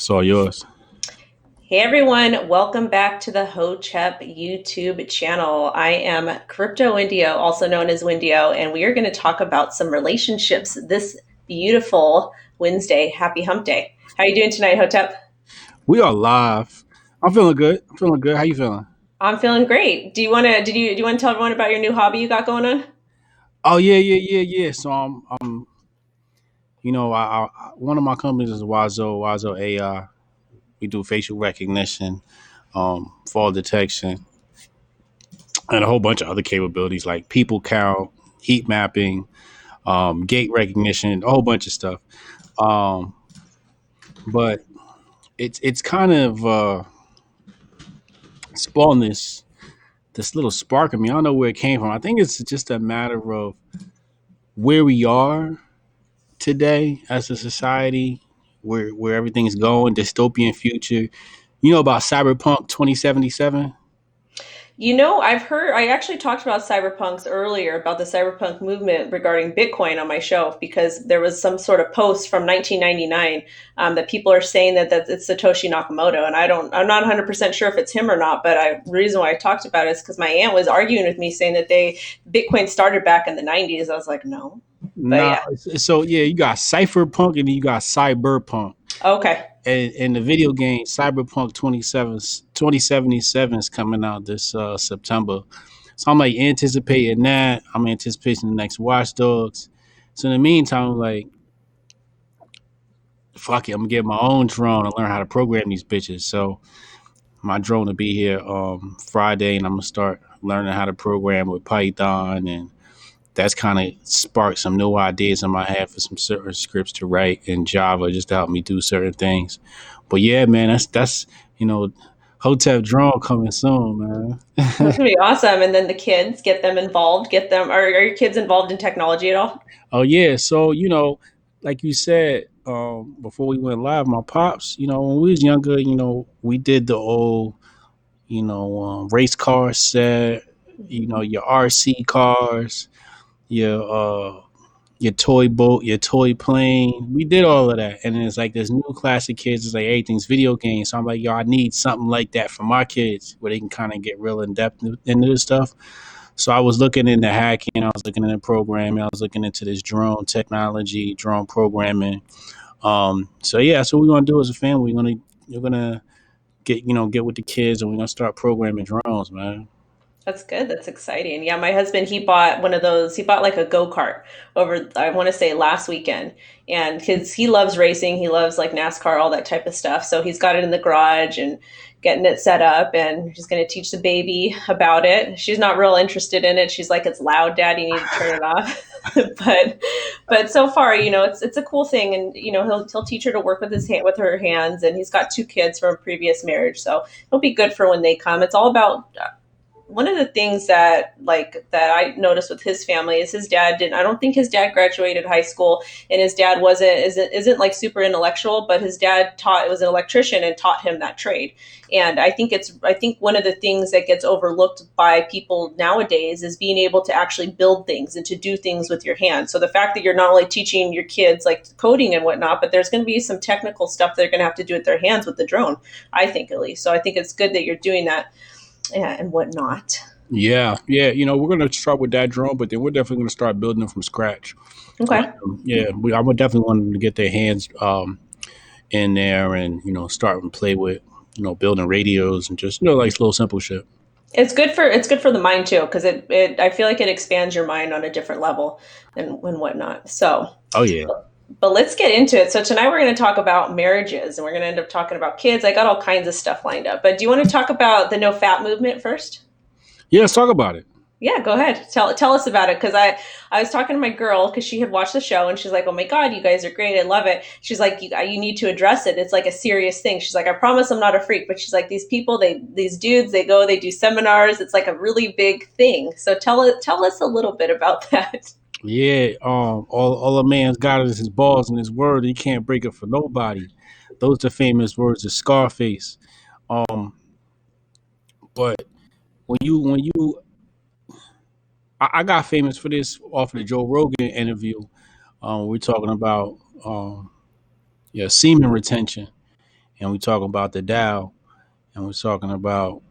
It's all yours. Hey everyone, welcome back to the HOTEP YouTube channel. I am Crypto Wendy O, also known as Wendy O, and we are going to talk about some relationships this beautiful Wednesday. Happy Hump Day. How are you doing tonight, HOTEP? We are live. I'm feeling good. I'm feeling good. How you feeling? I'm feeling great. Do you want to tell everyone about your new hobby you got going on? Oh yeah. So one of my companies is Wazo AI. We do facial recognition, fall detection, and a whole bunch of other capabilities like people count, heat mapping, gate recognition, a whole bunch of stuff. Um, but it's kind of spawned this little spark in me. I don't know where it came from. I think it's just a matter of where we are today as a society, where everything's going, dystopian future. You know about Cyberpunk 2077? I actually talked about cyberpunks earlier, about the cyberpunk movement regarding Bitcoin on my show, because there was some sort of post from 1999 that people are saying that it's Satoshi Nakamoto. And I'm not 100% sure if it's him or not, but the reason why I talked about it is because my aunt was arguing with me saying that Bitcoin started back in the 90s. I was like, no. But Nah. yeah. So yeah, you got Cypherpunk and then you got Cyberpunk. Okay. And the video game Cyberpunk 2077 is coming out this September. So I'm like anticipating that. I'm anticipating the next Watch Dogs. So in the meantime, I'm like, fuck it, I'm gonna get my own drone and learn how to program these bitches. So my drone will be here Friday, and I'm gonna start learning how to program with Python, and that's kind of sparked some new ideas in my head for some certain scripts to write in Java just to help me do certain things. But yeah, man, that's Hotep drone coming soon, That's man. gonna be awesome. And then the kids, get them involved, are your kids involved in technology at all? Oh yeah, so like you said before we went live, my pops, when we was younger, we did the old race car set, your RC cars, your your toy boat, your toy plane. We did all of that. And then it's like this new class of kids is like everything's video games. So I'm like, yo, I need something like that for my kids where they can kind of get real in depth into this stuff. So I was looking into hacking, I was looking into programming, I was looking into this drone technology, drone programming. So yeah, so what we're gonna do as a family. We're gonna get with the kids and we're gonna start programming drones, man. That's good. That's exciting. Yeah, my husband, he bought one of those. He bought like a go-kart over, I want to say last weekend. And because he loves racing, he loves like NASCAR, all that type of stuff. So he's got it in the garage and getting it set up, and he's going to teach the baby about it. She's not real interested in it. She's like, "It's loud, Dad. You need to turn it off." but so far, it's a cool thing, and he'll teach her to work with with her hands. And he's got two kids from a previous marriage, so it'll be good for when they come. It's all about one of the things that I noticed with his family is his dad didn't. I don't think his dad graduated high school, and his dad isn't like super intellectual, but his dad was an electrician and taught him that trade. And I think one of the things that gets overlooked by people nowadays is being able to actually build things and to do things with your hands. So the fact that you're not only teaching your kids like coding and whatnot, but there's going to be some technical stuff they're going to have to do with their hands with the drone. I think, at least. So I think it's good that you're doing that, yeah, and whatnot. Yeah. We're gonna start with that drone, but then we're definitely gonna start building them from scratch. Okay. Yeah, I would definitely want them to get their hands in there and start and play with building radios and just like little simple shit. It's good for the mind too, because it I feel like it expands your mind on a different level and whatnot. So, Oh yeah. but let's get into it. So tonight we're going to talk about marriages, and we're going to end up talking about kids. I got all kinds of stuff lined up, but do you want to talk about the no fat movement first? Yeah, let's talk about it. Yeah, go ahead. Tell us about it, because I was talking to my girl because she had watched the show, and she's like, "Oh my god, you guys are great. I love it." She's like, "You need to address it. It's like a serious thing." She's like, "I promise I'm not a freak," but she's like, "These people, these dudes, they do seminars. It's like a really big thing." So tell us a little bit about that. Yeah, all a man's got is his balls and his word. He can't break it for nobody. Those are the famous words of Scarface. Um, but when you I got famous for this off of the Joe Rogan interview. We're talking about yeah, semen retention. and we talking about the Dow, and we're talking about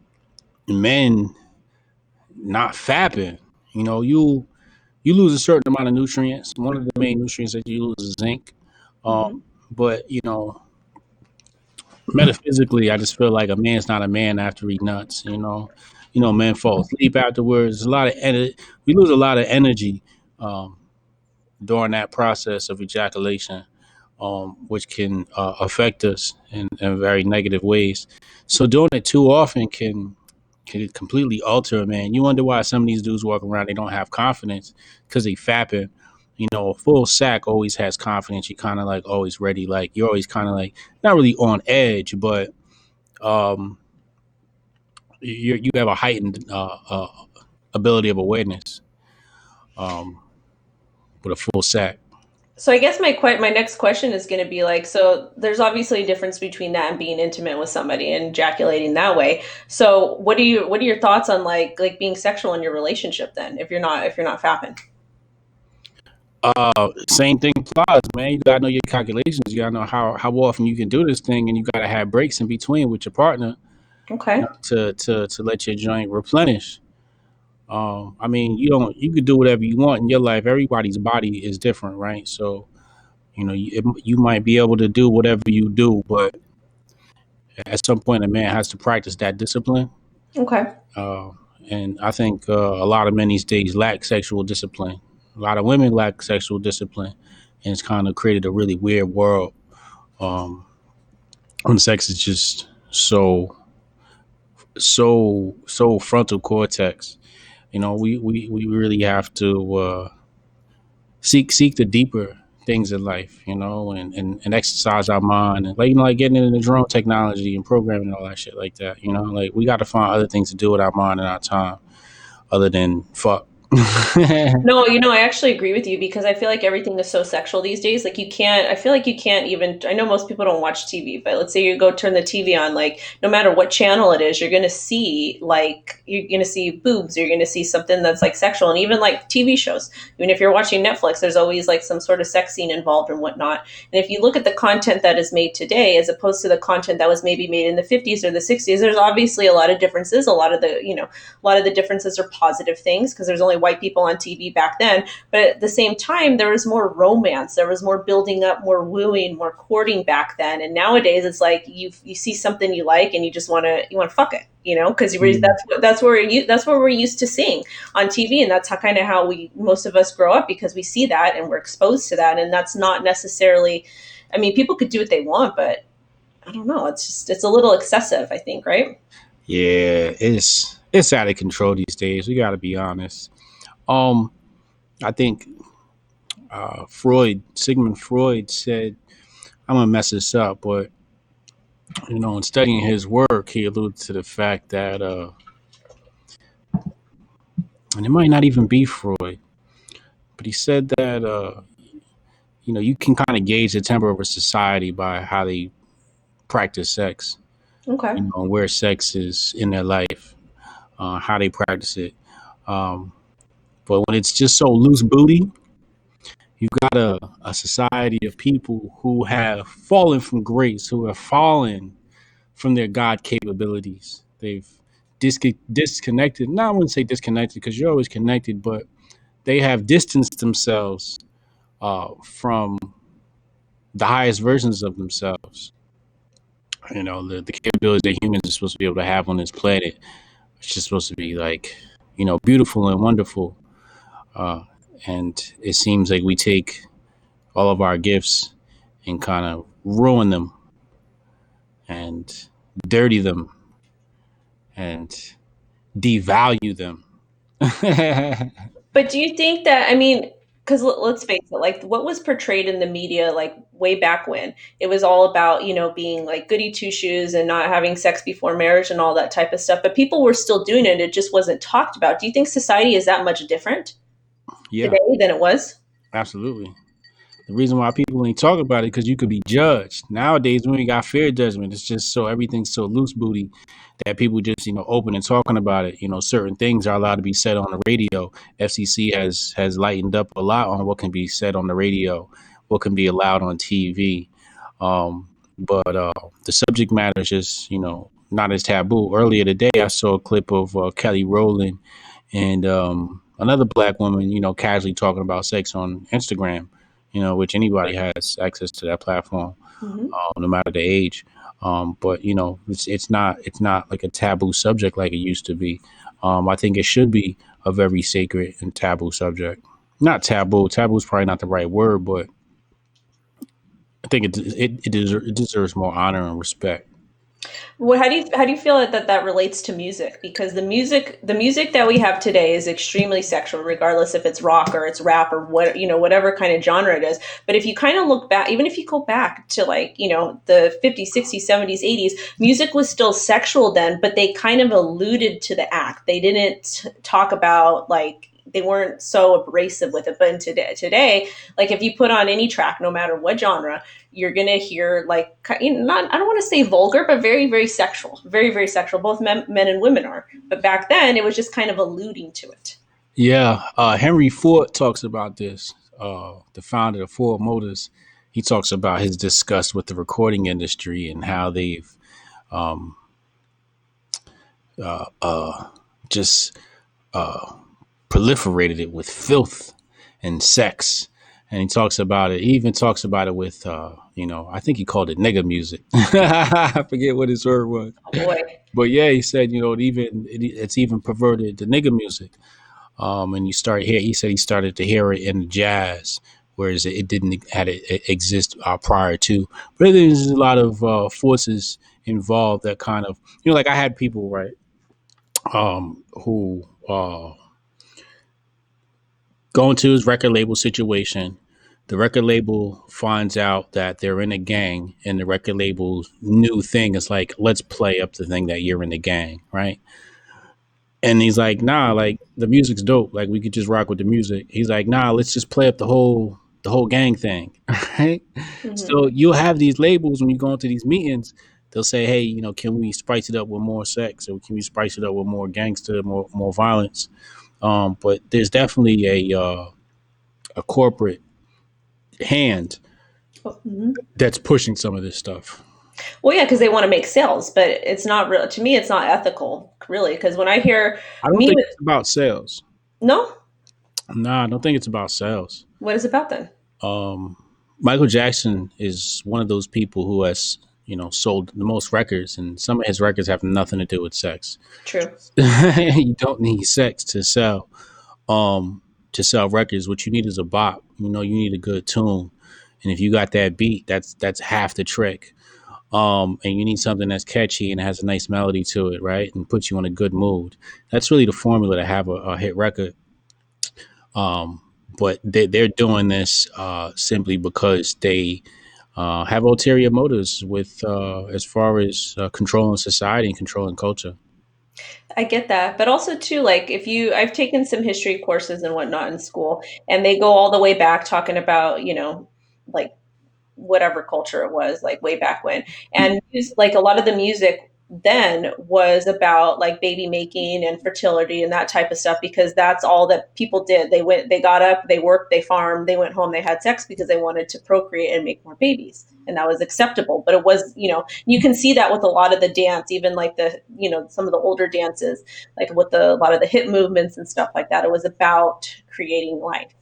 men not fapping. You know, you lose a certain amount of nutrients. One of the main nutrients that you lose is zinc. Um, Hmm. but metaphysically, I just feel like a man's not a man after he nuts. Men fall asleep afterwards. There's a lot of we lose a lot of energy um, during that process of ejaculation, which can affect us in very negative ways. So doing it too often can completely alter a man. You wonder why some of these dudes walk around, they don't have confidence because they fapping. A full sack always has confidence. You kind of like always ready. Like you're always kind of like not really on edge, but um, you have a heightened ability of awareness um, with a full sack. So I guess my next question is going to be like, so there's obviously a difference between that and being intimate with somebody and ejaculating that way. So what are your thoughts on like being sexual in your relationship then if you're not fapping? Same thing applies, man. You gotta know your calculations. You gotta know how often you can do this thing, and you gotta have breaks in between with your partner Okay. to let your joint replenish. I mean, you could do whatever you want in your life. Everybody's body is different, right? So you might be able to do whatever you do, but at some point, a man has to practice that discipline. Okay. Uh, and I think a lot of men these days lack sexual discipline. A lot of women lack sexual discipline, and it's kind of created a really weird world um, when sex is just so frontal cortex. We really have to seek the deeper things in life, and exercise our mind, and like getting into the drone technology and programming and all that shit like that. Like we got to find other things to do with our mind and our time other than fuck. No, I actually agree with you because I feel like everything is so sexual these days. Like I feel like you can't even, I know most people don't watch TV, but let's say you go turn the TV on, like no matter what channel it is, you're going to see boobs, you're going to see something that's like sexual. And even like TV shows, even if you're watching Netflix, there's always like some sort of sex scene involved and whatnot. And if you look at the content that is made today, as opposed to the content that was maybe made in the 50s or the 60s, there's obviously a lot of differences. A lot of the differences are positive things because there's only white people on TV back then. But at the same time, there was more romance, there was more building up, more wooing, more courting back then. And nowadays, it's like you see something you like and you want to fuck it, because that's what we're used to seeing on TV, and that's how we most of us grow up because we see that and we're exposed to that, and that's not necessarily. I mean, people could do what they want, but I don't know. It's a little excessive, I think, right? Yeah, it's out of control these days. We got to be honest. Um, I think Sigmund Freud said, I'm gonna mess this up, but in studying his work, he alluded to the fact that, and it might not even be Freud, but he said that, you can kind of gauge the temper of a society by how they practice sex, Okay. and where sex is in their life, how they practice it. Um, but when it's just so loose booty, you've got a society of people who have fallen from grace, who have fallen from their God capabilities. They've disconnected. No, I wouldn't say disconnected because you're always connected, but they have distanced themselves from the highest versions of themselves. The capabilities that humans are supposed to be able to have on this planet. It's just supposed to be like, beautiful and wonderful. Uh, and it seems like we take all of our gifts and kind of ruin them and dirty them and devalue them. But do you think that, I mean, because let's face it, like what was portrayed in the media, like way back when, it was all about, being like goody two shoes and not having sex before marriage and all that type of stuff. But people were still doing it. It just wasn't talked about. Do you think society is that much different Yeah, today than it was? absolutely. The reason why people ain't talk about it because you could be judged. Nowadays, we ain't got fear judgment. It's just so everything's so loose booty that people just open and talking about it. Certain things are allowed to be said on the radio. FCC has lightened up a lot on what can be said on the radio, what can be allowed on TV. Um, but the subject matter is just not as taboo. Earlier today, I saw a clip of Kelly Rowland and another black woman, casually talking about sex on Instagram, which anybody has access to that platform, Mm-hmm. no matter the age. But it's not like a taboo subject like it used to be. I think it should be a very sacred and taboo subject. Not taboo. Taboo is probably not the right word, but I think it deserves more honor and respect. Well, how do you feel that relates to music? Because the music that we have today is extremely sexual, regardless if it's rock or it's rap or whatever kind of genre it is. But if you kind of look back, even if you go back to like the 50s, 60s, 70s, 80s, music was still sexual then, but they kind of alluded to the act. They didn't talk about like they weren't so abrasive with it. But in today, like if you put on any track, no matter what genre, you're gonna hear like not I don't want to say vulgar, but very very sexual, very very sexual. Both men and women are, but back then it was just kind of alluding to it. Yeah, Henry Ford talks about this. The founder of Ford Motors, he talks about his disgust with the recording industry and how they've um, just proliferated it with filth and sex. And he talks about it. He even talks about it with, I think he called it nigga music. I forget what his word was, Oh boy. but yeah, he said, it's even perverted the nigga music. And you start here. He said he started to hear it in jazz, whereas it didn't had it exist prior to. But there's a lot of forces involved that kind of like I had people right who go into his record label situation. The record label finds out that they're in a gang, and the record label's new thing is like, let's play up the thing that you're in the gang, right? And he's like, nah, like the music's dope. Like we could just rock with the music. He's like, nah, let's just play up the whole gang thing. Right. Hmm. So you'll have these labels when you go into these meetings, they'll say, hey, can we spice it up with more sex, or can we spice it up with more gangster, more violence? But there's definitely a corporate hand Hmm. that's pushing some of this stuff. Well, yeah, because they want to make sales, but it's not real to me. It's not ethical, really. Because when I hear I don't me think with it's about sales. no, Nah, I don't think it's about sales. what is it about then? Um, Michael Jackson is one of those people who has sold the most records, and some of his records have nothing to do with sex. True. You don't need sex um to sell records. What you need is a bop. You need a good tune, and if you got that beat, that's half the trick. And you need something that's catchy and has a nice melody to it, right, and puts you in a good mood. That's really the formula to have a hit record. Um, but they're doing this simply because they have ulterior motives with as far as controlling society and controlling culture. I get that. But also too, like if you I've taken some history courses and whatnot in school, and they go all the way back talking about, like whatever culture it was, like way back when. And like a lot of the music then was about like baby making and fertility and that type of stuff because that's all that people did. They got up, they worked, they farmed, they went home, they had sex because they wanted to procreate and make more babies. And that was acceptable. But it was, you can see that with a lot of the dance, even like some of the older dances, like with a lot of the hip movements and stuff like that. It was about creating life.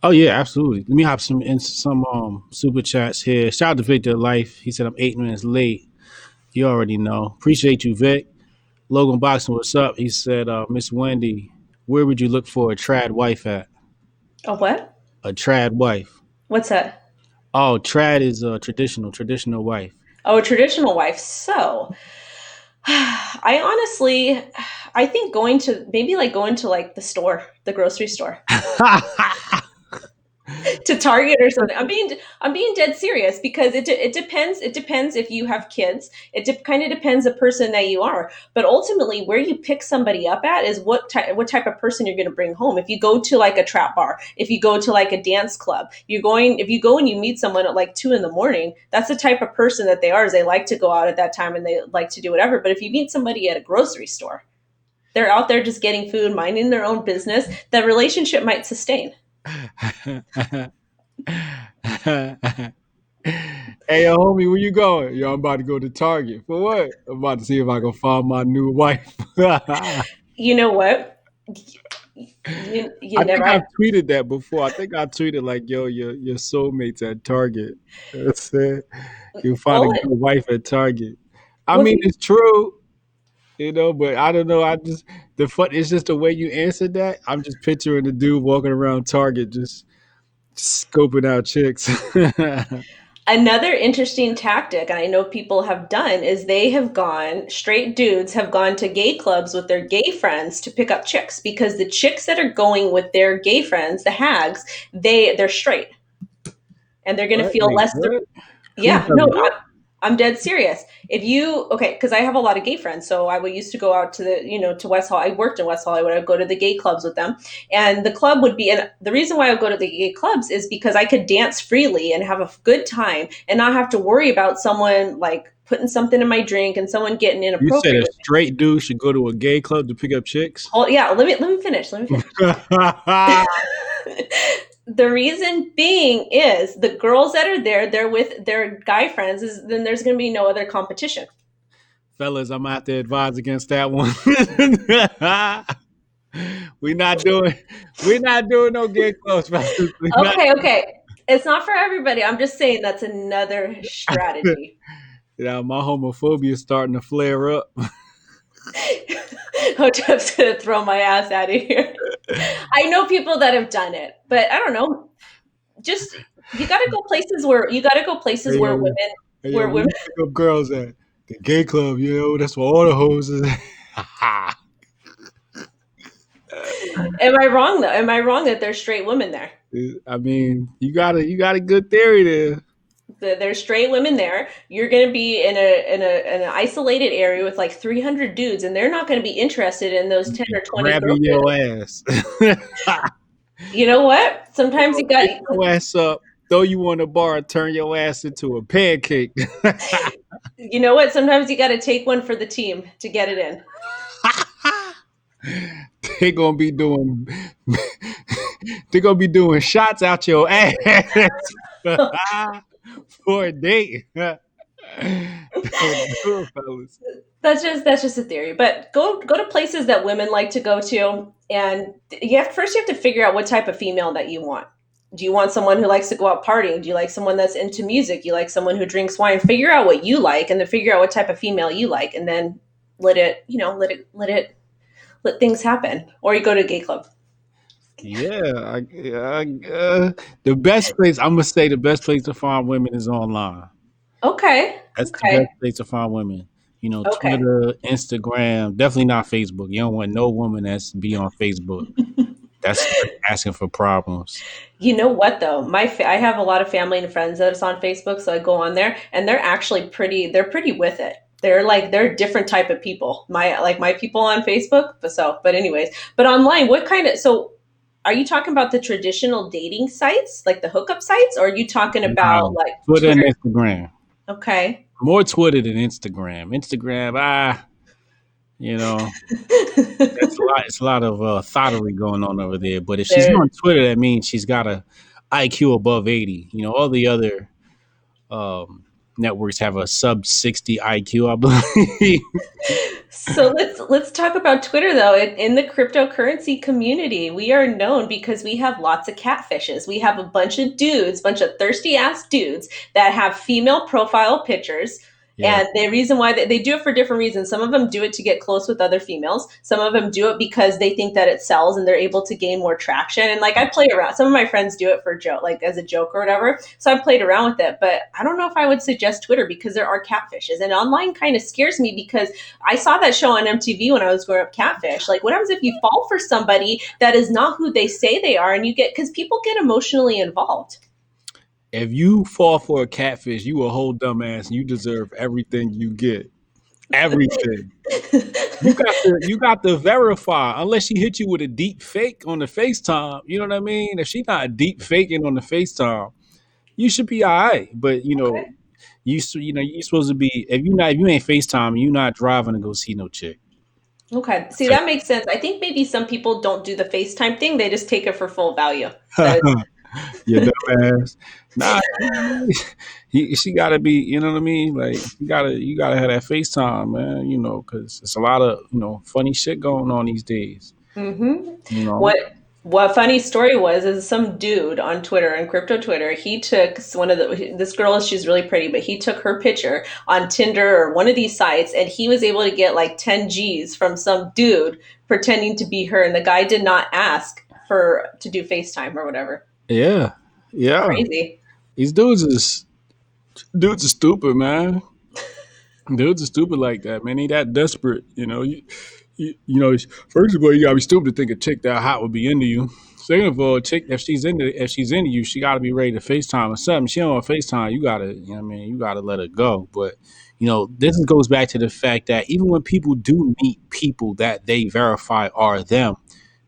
Oh yeah, absolutely. Let me hop some super chats here. Shout out to Victor Life. He said I'm 8 minutes late. You already know. Appreciate you, Vic. Logan Boxing, what's up? He said, Miss Wendy, where would you look for a trad wife at? Oh, what? A trad wife. What's that? Oh, trad is a traditional wife. Oh, a traditional wife. So, I honestly, I think going to like the store, the grocery store, to Target or something. I'm being dead serious because it depends. It depends if you have kids. Kind of depends the person that you are. But ultimately, where you pick somebody up at is what type of person you're going to bring home. If you go to like a trap bar, if you go to like a dance club, if you go and you meet someone at like 2 in the morning, that's the type of person that they are. Is they like to go out at that time and they like to do whatever. But if you meet somebody at a grocery store, they're out there just getting food, minding their own business. That relationship might sustain. Hey, yo, homie, where you going? Yo, I'm about to go to Target. For what? I'm about to see if I can find my new wife. I You know what? You never. think I've tweeted that before. I think I tweeted like, "Yo, your soulmates at Target." That's it. You find a Well, good wife at Target. I well, mean, it's true, but I don't know. I just the fun. It's just the way you answered that. I'm just picturing the dude walking around Target, just scoping out chicks. another interesting tactic, and I know people have done, is they have gone, straight dudes have gone to gay clubs with their gay friends to pick up chicks because the chicks that are going with their gay friends, the hags, they're straight and they're going to What? feel Wait, less. what? Who Yeah, does no, what? I'm dead serious. If you okay, because I have a lot of gay friends, so I would used to go out to to West Hall. I worked in West Hollywood. I would go to the gay clubs with them, and the club would be. And the reason why I would go to the gay clubs is because I could dance freely and have a good time, and not have to worry about someone like putting something in my drink and someone getting You said inappropriate a with me. straight dude should go to a gay club to pick up chicks? Oh yeah, let me finish. Let me finish. The reason being is the girls that are there, they're with their guy friends. Is then there's going to be no other competition. Fellas, I'm out to advise against that one. we not doing we not doing no gay clubs, fellas. We not Okay, okay. It's not for everybody. I'm just saying that's another strategy. my homophobia is starting to flare up. Hotep's gonna throw my ass out of here. I know people that have done it, but I don't know. Just you gotta go places Hey where yo, women hey yo, where where women you pick up girls at? The gay club, that's where all the hoes is. am I wrong though? Am I wrong that there's straight women there? I mean, you got a good theory there. There's straight women there. You're going to be in an isolated area with like 300 dudes, and they're not going to be interested in those 10 or 20 girls. Grabbing your ass. You know what? Sometimes you got. Pick your ass up, throw you on the bar, and turn your ass into a pancake. You know what? Sometimes you got to take one for the team to get it in. they gonna be doing they gonna be doing shots out your ass for a date. Don't do it, fellas. That's just a theory. But go to places that women like to go to, and you have to figure out what type of female that you want. Do you want someone who likes to go out partying? Do you like someone that's into music? You like someone who drinks wine? Figure out what you like, and then figure out what type of female you like, and then let things happen. Or you go to a gay club. Yeah, the best place I'm gonna say the best place to find women is online. Okay. That's the best Okay. place to find women. Okay. Twitter, Instagram, definitely not Facebook. You don't want no woman that's be on Facebook. That's asking for problems. You know what though? I have a lot of family and friends that is on Facebook, so I go on there and they're actually pretty they're pretty with it. They're a different type of people. My people on Facebook, but anyways, but online, what kind of so are you talking about the traditional dating sites, like the hookup sites, or are you talking about Wow. like Twitter and Twitter? Instagram. Okay. More Twitter than Instagram. Instagram, you know, that's a lot. It's a lot of thottery going on over there. But if she's there on Twitter, that means she's got a IQ above 80. All the other networks have a sub 60 IQ, I believe. So let's talk about Twitter though. In the cryptocurrency community, we are known because we have lots of catfishes. We have a bunch of dudes, bunch of thirsty ass dudes that have female profile pictures. Yeah. And the reason why they do it for different reasons. Some of them do it to get close with other females. Some of them do it because they think that it sells and they're able to gain more traction. And like I play around. Some of my friends do it for joke, like as a joke or whatever. So I played around with it. But I don't know if I would suggest Twitter because there are catfishes. And online kind of scares me because I saw that show on MTV when I was growing up, Catfish. Like, what happens if you fall for somebody that is not who they say they are, and you get because people get emotionally involved. If you fall for a catfish, you a whole dumbass and you deserve everything you get. Everything. You got to verify unless she hit you with a deep fake on the FaceTime. You know what I mean? If she not deep faking on the FaceTime, you should be all right. But you're supposed to be if you ain't FaceTime, you not driving to go see no chick. Okay, see that makes sense. I think maybe some people don't do the FaceTime thing; they just take it for full value. That is You dumbass. Nah, she gotta be. You know what I mean? Like you gotta have that FaceTime, man. You know, because it's a lot of funny shit going on these days. Hmm. You know. What funny story was is some dude on Twitter and crypto Twitter. He took one of the this girl. She's really pretty, but he took her picture on Tinder or one of these sites, and he was able to get like 10 G's from some dude pretending to be her, and the guy did not ask for to do FaceTime or whatever. Yeah. Yeah. Crazy. These dudes are stupid, man. Dudes are stupid like that, man. Ain't that desperate, you know. First of all, you gotta be stupid to think a chick that hot would be into you. Second of all, a chick if she's into you, she gotta be ready to FaceTime or something. She don't want FaceTime, you gotta, what I mean, you gotta let her go. But goes back to the fact that even when people do meet people that they verify are them,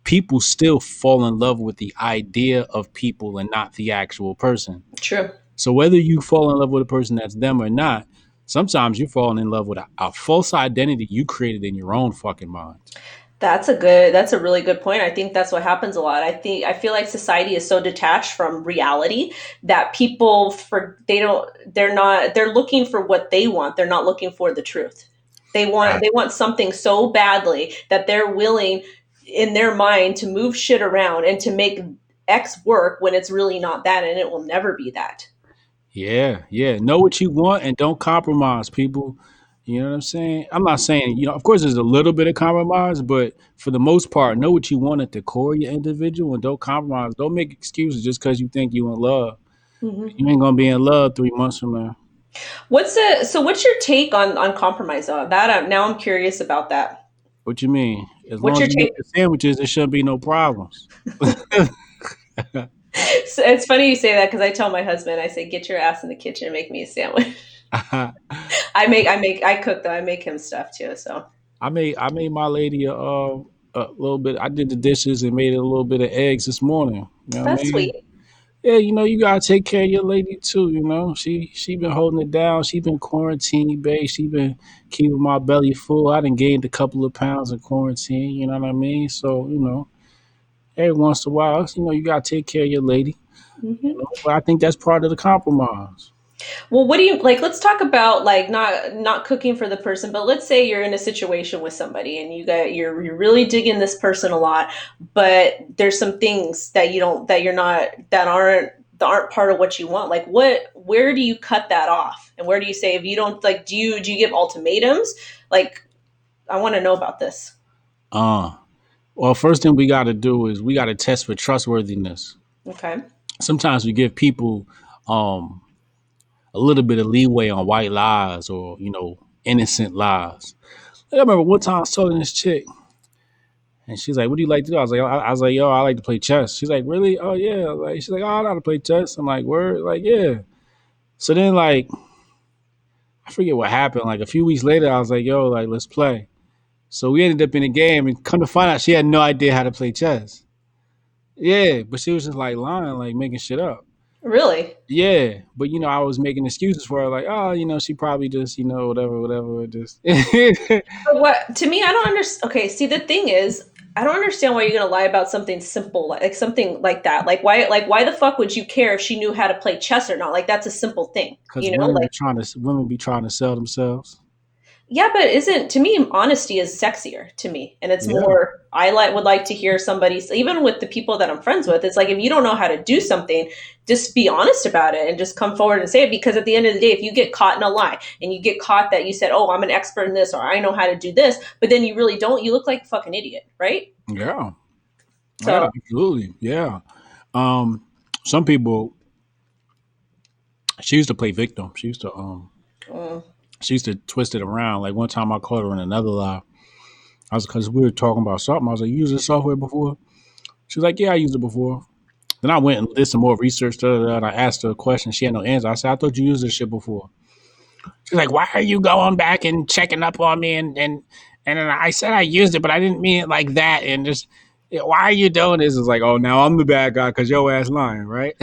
people still fall in love with the idea of people and not the actual person. True. So whether you fall in love with a person that's them or not, sometimes you're falling in love with a false identity you created in your own fucking mind. That's a really good point. I think that's what happens a lot. I feel like society is so detached from reality that people they're looking for what they want. They're not looking for the truth. Right. They want something so badly that they're willing in their mind to move shit around and to make X work when it's really not that and it will never be that. Yeah, yeah. Know what you want and don't compromise, people. You know what I'm saying? I'm not saying, of course there's a little bit of compromise, but for the most part, know what you want at the core of your individual and don't compromise. Don't make excuses just because you think you in love. Hmm. You ain't gonna be in love 3 months from now. What's your take on compromise on that? Now I'm curious about that. What you mean? As What's long as your you take? make the sandwiches, there shouldn't be no problems. So it's funny you say that because I tell my husband, I say, "Get your ass in the kitchen and make me a sandwich." I cook though. I make him stuff too. So I made my lady a little bit. I did the dishes and made it a little bit of eggs this morning. You know what I that's mean? sweet. Yeah, you gotta take care of your lady too. She been holding it down. She been quarantined, babe. She been keeping my belly full. I done gained a couple of pounds in quarantine. You know what I mean? So every once in a while, you gotta take care of your lady. Hmm. But I think that's part of the compromise. Well, what do you like? Let's talk about like not cooking for the person, but let's say you're in a situation with somebody and you're really digging this person a lot, but there's some things that you don't that you're not that aren't part of what you want. Like where do you cut that off? And where do you say if you don't like do you give ultimatums? Like I want to know about this. Uh, well, first thing we gotta do is we gotta test for trustworthiness. Okay. Sometimes we give people um a little bit of leeway on white lies or innocent lies. I remember one time I was talking to this chick, and she's like, "What do you like to do?" I was like, "Yo, I like to play chess." She's like, "Really? Oh yeah." Like she's like, "Oh, I know how to play chess." I'm like, "Word?" Like, yeah. So then I forget what happened. Like a few weeks later, I was like, "Yo, like let's play." So we ended up in a game, and come to find out, she had no idea how to play chess. Yeah, but she was just like lying, like making shit up. Really? Yeah, but I was making excuses for her, like, oh, she probably just, whatever, whatever, just. But what to me, I don't understand. Okay, see, the thing is, I don't understand why you're gonna lie about something simple, like something like that. Like why the fuck would you care if she knew how to play chess or not? Like that's a simple thing, Because you know? Like women be trying to sell themselves. yeah, but isn't to me honesty is sexier to me, and it's Yeah, more. I like would like to hear somebody, even with the people that I'm friends with. It's like if you don't know how to do something, just be honest about it and just come forward and say it. Because at the end of the day, if you get caught in a lie and you get caught that you said, "Oh, I'm an expert in this" or "I know how to do this," but then you really don't, you look like a fucking idiot, right? yeah, yeah, So, absolutely, yeah. Um, some people, she used to play victim. mm, She used to twist it around. Like one time, I caught her in another lie. I was because we were talking about something. I was like, "You used this software before?" She was like, "Yeah, I used it before." Then I went and did some more research. And I asked her a question. She had no answer. I said, "I thought you used this shit before." She's like, "Why are you going back and checking up on me?" And then I said I used it, but I didn't mean it like that. And just why are you doing this? It's like, oh, now I'm the bad guy because your ass lying, right?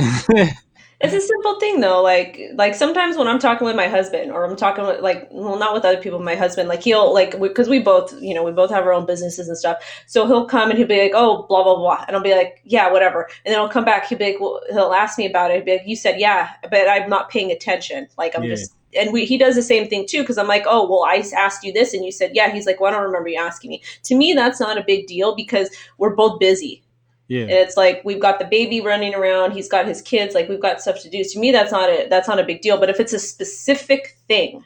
It's a simple thing though. Like sometimes when I'm talking with my husband or I'm talking with like well not with other people, my husband like he'll like because we both we both have our own businesses and stuff. So he'll come and he'll be like, oh blah blah blah, and I'll be like, yeah whatever, and then he'll come back. He'll be like, well, he'll ask me about it. He'll be like, you said yeah, but I'm not paying attention. Like I'm Yeah, just and he does the same thing too because I'm like, oh well, I asked you this and you said yeah. He's like, well I don't remember you asking me. To me, that's not a big deal because we're both busy. yeah, And it's like we've got the baby running around, he's got his kids, like we've got stuff to do. To me, that's not a big deal. But if it's a specific thing,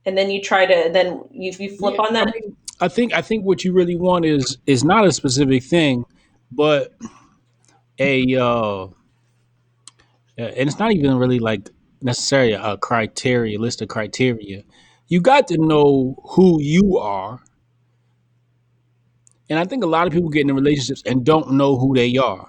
and then you try to, then you flip yeah. on I that. mean, I think what you really want is not a specific thing, but a and it's not even really like necessarily a criteria list of criteria. You got to know who you are, and I think a lot of people get into relationships and don't know who they are.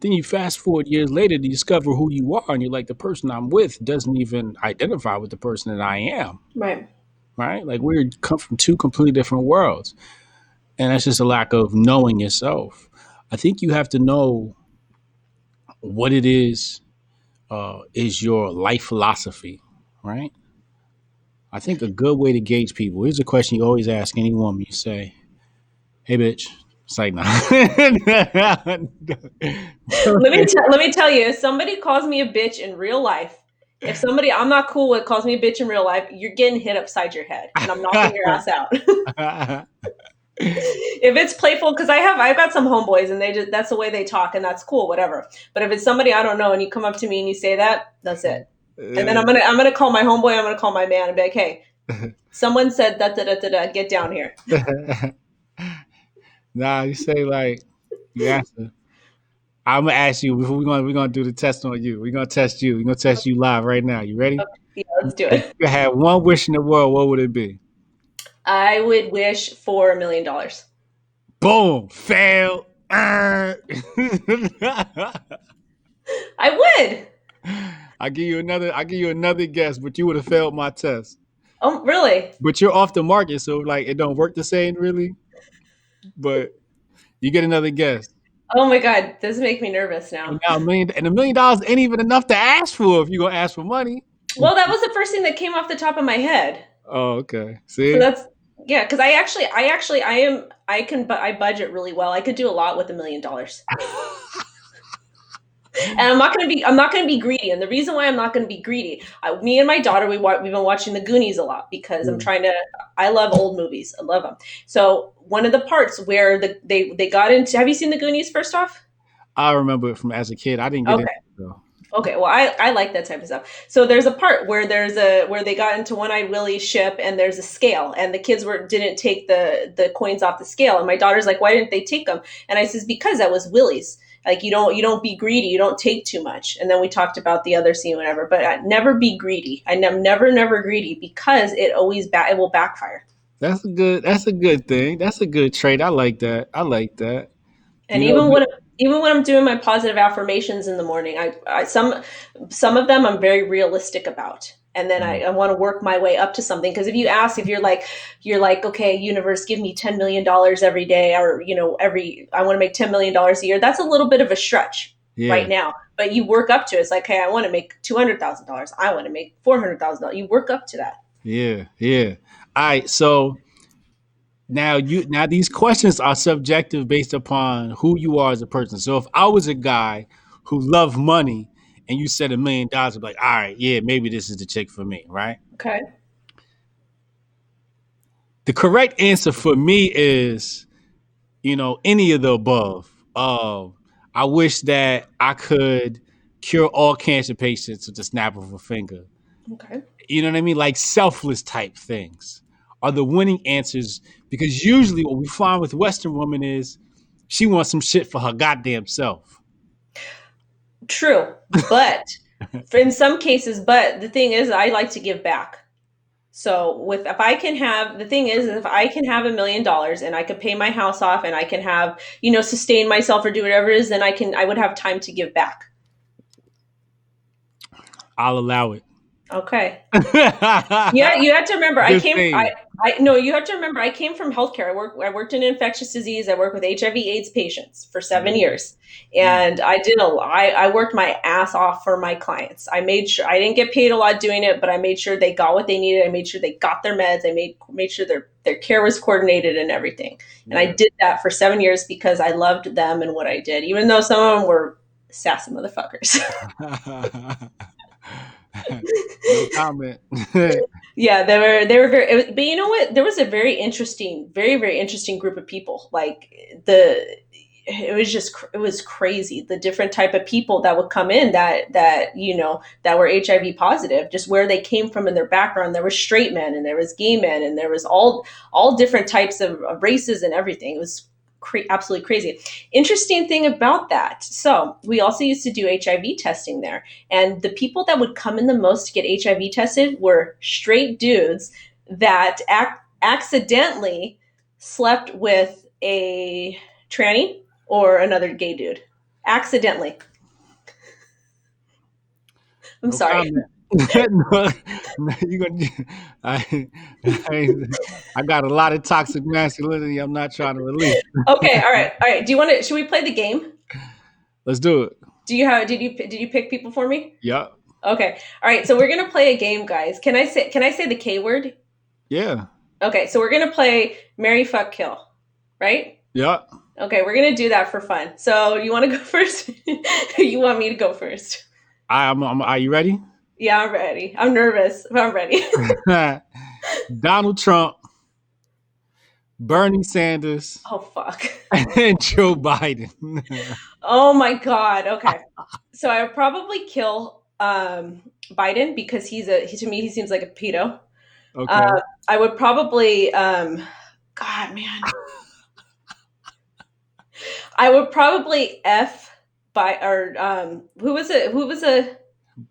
Then you fast forward years later to discover who you are, and you're like, the person I'm with doesn't even identify with the person that I am. Right. Right? Like we come from two completely different worlds, and that's just a lack of knowing yourself. I think you have to know what it is your life philosophy, right? I think a good way to gauge people. Here's a question you always ask any woman. You say, "Hey, bitch." It's like, nah. Let me tell you, if somebody calls me a bitch in real life, if somebody I'm not cool with calls me a bitch in real life, you're getting hit upside your head, and I'm knocking your ass out. If it's playful, because I've got some homeboys and they just that's the way they talk and that's cool, whatever. But if it's somebody I don't know and you come up to me and you say that, that's it. And then I'm gonna call my homeboy, I'm gonna call my man and be like, hey, someone said da da da da da, get down here. Nah, you say like you answer. I'm gonna ask you before we're gonna do the test on you. We're gonna test you. We're gonna test you live right now. You ready? Okay, yeah, let's do If it. you had one wish in the world, what would it be? I would wish for $1 million. Boom, fail. I would. I give you another guess, but you would have failed my test. Oh, really? But you're off the market, so like it don't work the same really. But you get another guess. Oh my god, this make me nervous now. And now $1 million ain't even enough to ask for if you're gonna ask for money. Well, that was the first thing that came off the top of my head. Oh, okay. So See? that's yeah, because I budget really well. I could do a lot with $1 million. And I'm not gonna be greedy. And the reason why I'm not gonna be greedy, me and my daughter, we've been watching the Goonies a lot because Yeah. I love old movies. I love them. So one of the parts where they got into, have you seen the Goonies first off? I remember it from as a kid. I didn't get into Okay. it though. Okay, well, I like that type of stuff. So there's a part where where they got into One Eyed Willie's ship, and there's a scale, and the kids didn't take the coins off the scale, and my daughter's like, why didn't they take them? And I says, because that was Willie's. Like you don't be greedy, you don't take too much. And then we talked about the other scene, whatever. But never be greedy. Never greedy because it will backfire. That's a good thing. That's a good trait. I like that. I like that. And You know, even when I'm doing my positive affirmations in the morning, some of them I'm very realistic about. And then I want to work my way up to something. Because if you ask, if you're like, okay, universe, give me $10 million every day, or I want to make $10 million a year. That's a little bit of a stretch yeah, right now. But you work up to it. It's like, hey, I want to make $200,000. I want to make $400,000. You work up to that. yeah, yeah. All right, so now these questions are subjective based upon who you are as a person. So if I was a guy who loved money and you said $1 million, I'd be like, all right, yeah, maybe this is the chick for me, right? Okay. The correct answer for me is, any of the above. I wish that I could cure all cancer patients with the snap of a finger. Okay. You know what I mean? Like selfless type things are the winning answers, because usually what we find with Western women is she wants some shit for her goddamn self. True. But in some cases, but the thing is, I like to give back. So with if I can have the thing is if I can have $1 million and I could pay my house off and I can have sustain myself or do whatever it is, then I would have time to give back. I'll allow it. Okay. Yeah, you have to remember. Just saying. I no, you have to remember. I came from healthcare. I worked in infectious disease. I worked with HIV/AIDS patients for 7 years, Mm. and I worked my ass off for my clients. I made sure I didn't get paid a lot doing it, but I made sure they got what they needed. I made sure they got their meds. I made sure their care was coordinated and everything. And I Yeah. did that for 7 years because I loved them and what I did, even though some of them were sassy motherfuckers. No comment. Yeah, they were very. But you know what? There was a very interesting, very interesting group of people. Like the, it was just it was crazy. The different type of people that would come in that that were HIV positive, just where they came from in their background. There was straight men and there was gay men and there was all different types of races and everything. It was absolutely crazy. Interesting thing about that. So we also used to do HIV testing there, and the people that would come in the most to get HIV tested were straight dudes that accidentally slept with a tranny or another gay dude. Accidentally. I'm No sorry. comment. No, no, you gonna I, I I got a lot of toxic masculinity I'm not trying to release. Okay, all right. All right. Do you want to should we play the game? Let's do it. Do you have did you pick people for me? Yeah. Okay. All right. So we're going to play a game, guys. Can I say the K word? Yeah. Okay. So we're going to play Mary fuck kill, right? Yeah. Okay, we're gonna do that for fun. So you want to go first? You want me to go first? Are you ready? Yeah, I'm ready. I'm nervous, but I'm ready. Donald Trump, Bernie Sanders, Oh fuck. and Joe Biden. Oh my god. Okay. So I would probably kill Biden because to me he seems like a pedo. Okay. Uh, I would probably God man. I would probably F by or who was it? Who was a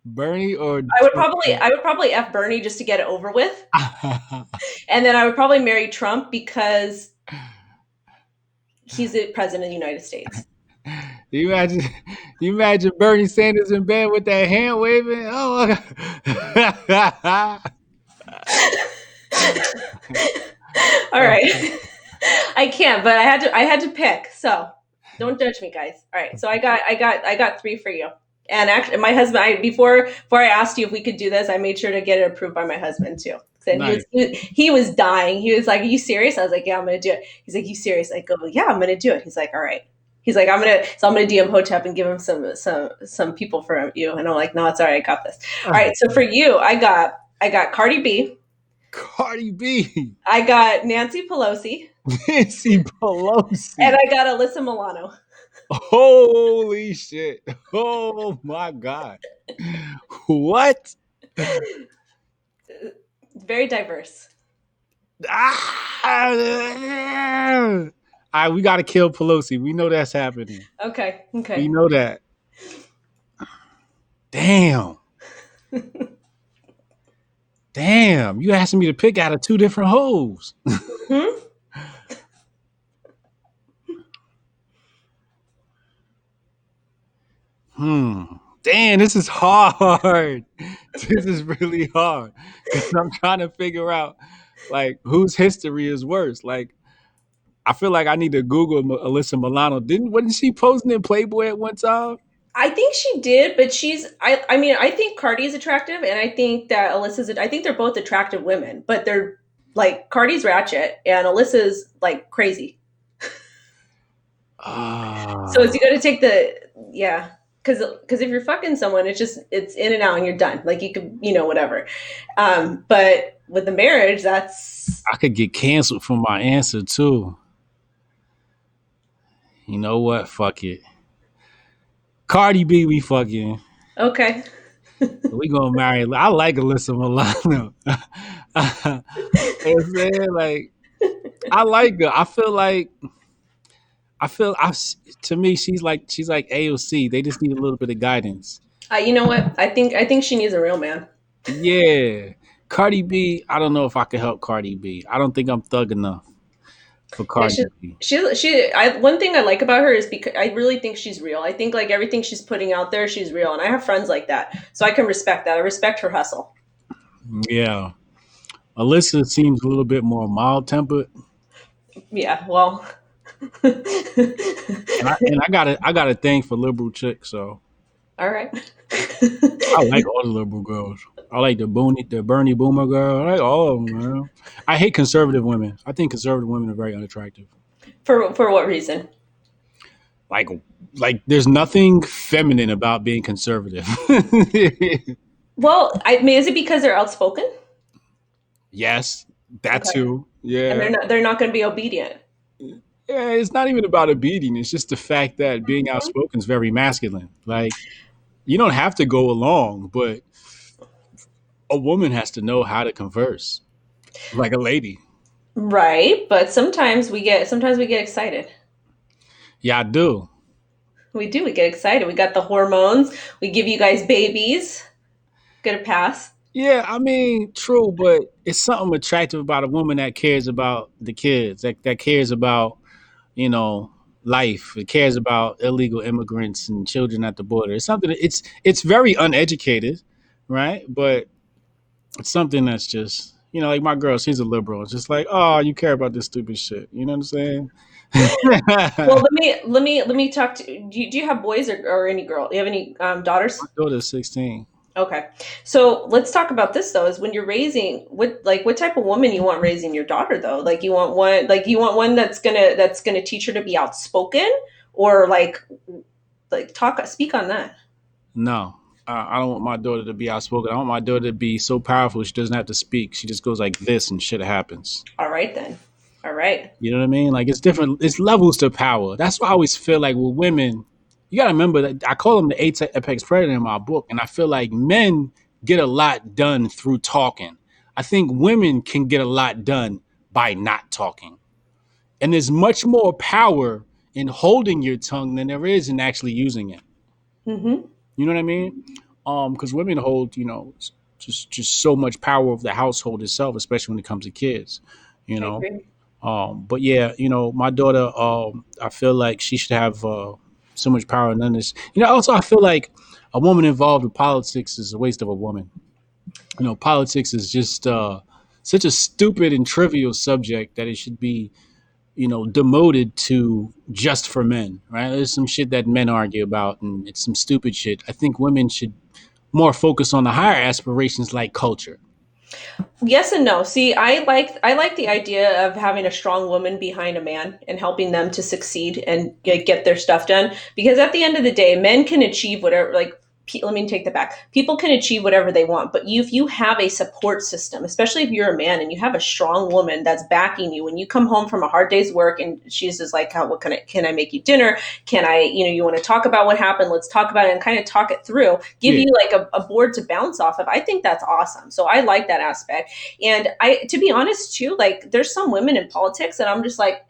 Bernie or I would probably F Bernie just to get it over with. And then I would probably marry Trump because he's the president of the United States. you imagine you imagine Bernie Sanders in bed with that hand waving? Oh All right. I can't, but I had to pick. So don't judge me, guys. All right. So I got three for you. And actually my husband before I asked you if we could do this, I made sure to get it approved by my husband too. And nice. he was dying. He was like, "Are you serious?" I was like, "Yeah, I'm gonna do it." He's like, "You serious?" I go, "Yeah, I'm gonna do it." He's like, "All right." He's like, I'm gonna DM Hotep and give him some people for you." And I'm like, "No, it's all right. I got this." All right. So for you, I got Cardi B. Cardi B. I got Nancy Pelosi, Nancy and Pelosi. I got Alyssa Milano. Holy shit. Oh my God. What? Very diverse. Ah! All right, we got to kill Pelosi. We know that's happening. Okay, We okay. know that. Damn. Damn. You asking me to pick out of two different holes. Hmm? Hmm. Damn, this is hard. This is really hard because I'm trying to figure out like whose history is worse. Like, I feel like I need to Google Alyssa Milano. Wasn't she posing in Playboy at one time? I think she did, but I mean, I think Cardi's attractive, and I think that I think they're both attractive women, but they're like Cardi's ratchet and Alyssa's like crazy. So it's Ah, you got to take the yeah, because if you're fucking someone, it's in and out and you're done. Like you could whatever. But with the marriage, that's I could get canceled for my answer too. You know what? Fuck it. Cardi B, we fucking. okay. We gonna marry. I like Alyssa Milano. I'm saying like I like her. I feel I to me she's like AOC. They just need a little bit of guidance. You know what? I think she needs a real man. Yeah. Cardi B, I don't know if I could help Cardi B. I don't think I'm thug enough for Yeah, Cardi B. one thing I like about her is because I really think she's real. I think like everything she's putting out there, she's real, and I have friends like that, so I can respect that. I respect her hustle. Yeah. Alyssa seems a little bit more mild tempered, Yeah, well, I got a thing for liberal chicks, so all right. I like all the liberal girls. I like the Bernie Boomer girl. I like all of them, man. I hate conservative women. I think conservative women are very unattractive. For what reason? Like like there's nothing feminine about being conservative. Well, I mean, is it because they're outspoken? Yes, that Okay, too. and Yeah. they're not going to be obedient. Yeah, it's not even about a beating. It's just the fact that being Mhm. outspoken is very masculine. Like you don't have to go along, but a woman has to know how to converse like a lady. Right, but sometimes we get excited. Yeah, I do. We do. We get excited. We got the hormones. We give you guys babies. Get a pass. Yeah, I mean, true, but it's something attractive about a woman that cares about the kids, that cares about, you know, life. It cares about illegal immigrants and children at the border. It's something it's very uneducated, right? But it's something that's just, like my girl, she's a liberal. It's just like, oh, you care about this stupid shit. You know what I'm saying? Well, My let me talk to. Do you have boys or any girl? Do you have any daughters? daughter's 16. Okay, so let's talk about this though. Is when you're raising what type of woman you want raising your daughter though? You want one that's gonna teach her to be outspoken or like talk speak on that. No, I don't want my daughter to be outspoken. I want my daughter to be so powerful she doesn't have to speak. She just goes like this and shit happens. All right then. All right. You know what I mean? Like it's different. It's levels to power. That's why I always feel like with women, you got to remember that I call them the eight apex predator in my book, and I feel like men get a lot done through talking. I think women can get a lot done by not talking, and there's much more power in holding your tongue than there is in actually using it. Mm-hmm. You know what I mean? Because women hold, just so much power of the household itself, especially when it comes to kids. You I know, agree. but yeah, my daughter, I feel like she should have so much power. And then this, also I feel like a woman involved with politics is a waste of a woman. Politics is just such a stupid and trivial subject that it should be, demoted to just for men, right? There's some shit that men argue about, and it's some stupid shit. I think women should more focus on the higher aspirations like culture. Yes and no. See, I like the idea of having a strong woman behind a man and helping them to succeed and get their stuff done. Because at the end of the day, men can achieve whatever. Let me take that back. People can achieve whatever they want, but if you have a support system, especially if you're a man and you have a strong woman that's backing you when you come home from a hard day's work, and she's just like, "How? What can I make you dinner? Can I? You want to talk about what happened? Let's talk about it and kind of talk it through. Give Yeah. you like a board to bounce off of." I think that's awesome. So I like that aspect. And to be honest, too, like there's some women in politics that I'm just like,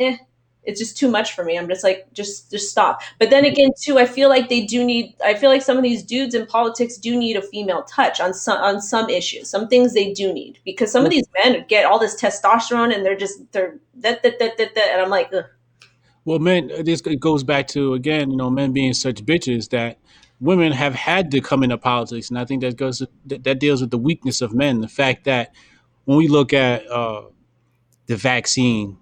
it's just too much for me. I'm just like, just stop. But then again, too, I feel like they do need. I feel like some of these dudes in politics do need a female touch on some issues. Some things they do need because some of Well, these men get all this testosterone and they're that, and I'm like, ugh. well, men. This goes back to again, men being such bitches that women have had to come into politics, and I think that deals with the weakness of men. The fact that when we look at the vaccine,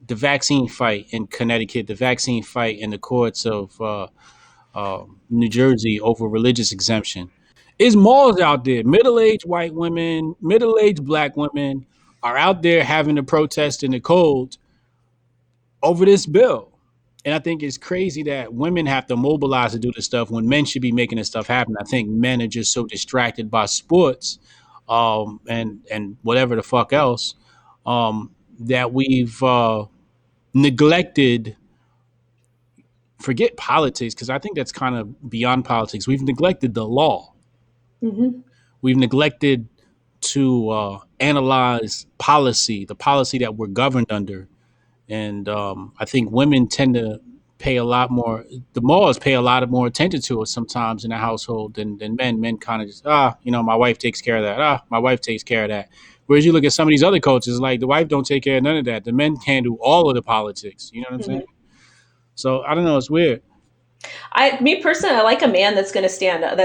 the vaccine fight in Connecticut, the vaccine fight in the courts of New Jersey over religious exemption. Is malls out there. Middle-aged white women, middle-aged black women are out there having to protest in the cold over this bill. And I think it's crazy that women have to mobilize to do this stuff when men should be making this stuff happen. I think men are just so distracted by sports, and whatever the fuck else, that we've neglected. Forget politics because I think that's kind of beyond politics. We've neglected the law. Mhm. We've neglected to analyze policy, the policy that we're governed under. And I think women tend to pay a lot more, the laws pay a lot of more attention to it sometimes in the household than men. Men kind of just, my wife takes care of that. My wife takes care of that. Whereas you look at some of these other cultures, like the wife don't take care of none of that. The men handle all of the politics. You know what I'm saying? Mhm. So I don't know. It's weird. Me personally, I like a man that's going to stand up,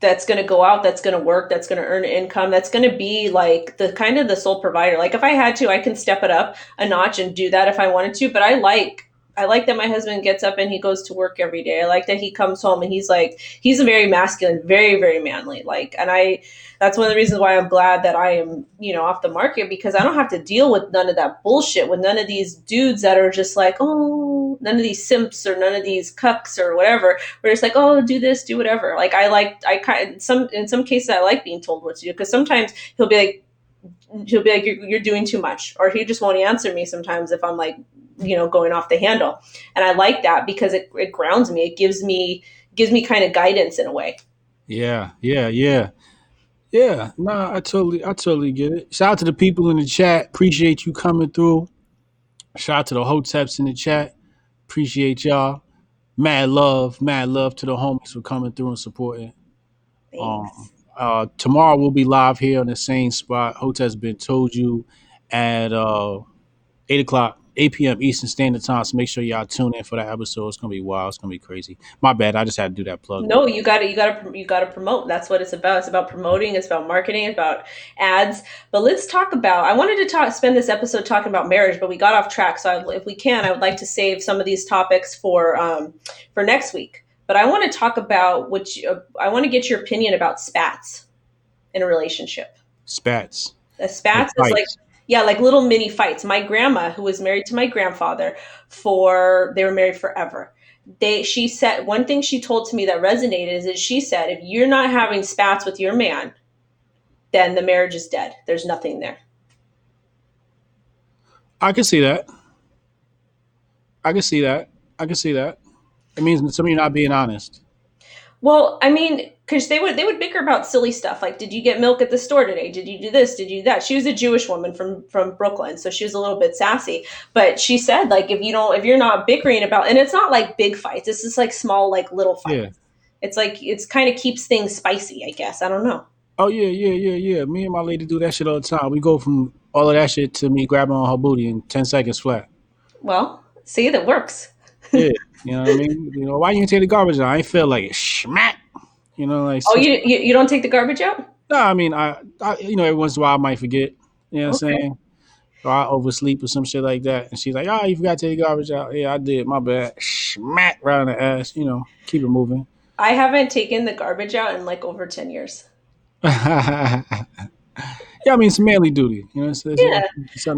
that's going to go out, that's going to work, that's going to earn income, that's going to be like the kind of the sole provider. Like if I had to, I can step it up a notch and do that if I wanted to, but I like that my husband gets up and he goes to work every day. I like that he comes home and he's a very masculine, very, very manly. Like, and that's one of the reasons why I'm glad that I am, off the market, because I don't have to deal with none of that bullshit, with none of these dudes that are just like, oh, none of these simps or none of these cucks or whatever. We're just like, oh, do this, do whatever. Like I kind in some cases I like being told what to do, because sometimes he'll be like you're doing too much, or he just won't answer me sometimes if I'm like going off the handle, and I like that because it grounds me, it gives me kind of guidance in a way. Yeah, yeah, yeah. Yeah, nah, I totally get it. Shout out to the people in the chat. Appreciate you coming through. Shout out to the Hoteps in the chat. Appreciate y'all. Mad love to the homies for coming through and supporting. Thanks. Tomorrow we'll be live here on the same spot. Hotep's been told you at 8 o'clock, 8 p.m. Eastern Standard Time. So make sure y'all tune in for that episode. It's gonna be wild. It's gonna be crazy. My bad. I just had to do that plug real No, quick. you gotta promote. That's what it's about. It's about promoting. It's about marketing. It's about ads. But let's talk about. I wanted to spend this episode talking about marriage, but we got off track. So if we can, I would like to save some of these topics for next week. But I want to talk about I want to get your opinion about spats in a relationship. Spats. A Like spats is like, fights. yeah, like little mini fights. My grandma, who was married to my grandfather, they were married forever. She said one thing she told to me that resonated is that she said, if you're not having spats with your man, then the marriage is dead. There's nothing there. I can see that. I can see that. I can see that. It means somebody not being honest. Well, I mean, because they would bicker about silly stuff like, did you get milk at the store today? Did you do this? Did you do that? She was a Jewish woman from Brooklyn, so she was a little bit sassy. But she said, like, if you're not bickering about, and it's not like big fights. It's just like small, like little Yeah. fights. It's like it's kind of keeps things spicy, I guess. I don't know. Oh yeah, yeah, yeah, yeah. Me and my lady do that shit all the time. We go from all of that shit to me grabbing on her booty in 10 seconds flat. Well, see, that works. Yeah. You know what I mean? Why you didn't take the garbage out? I ain't feel like it. Schmack. Like Oh, sis- you don't take the garbage out? no, I mean I every once in a while I might forget. You know what I'm Okay. saying? Or I oversleep or some shit like that. And she's like, oh, you forgot to take the garbage out. Yeah, I did. My bad. Smack right in the ass. Keep it moving. I haven't taken the garbage out in like over 10 years. Yeah, I mean, it's manly duty. Yeah. It's something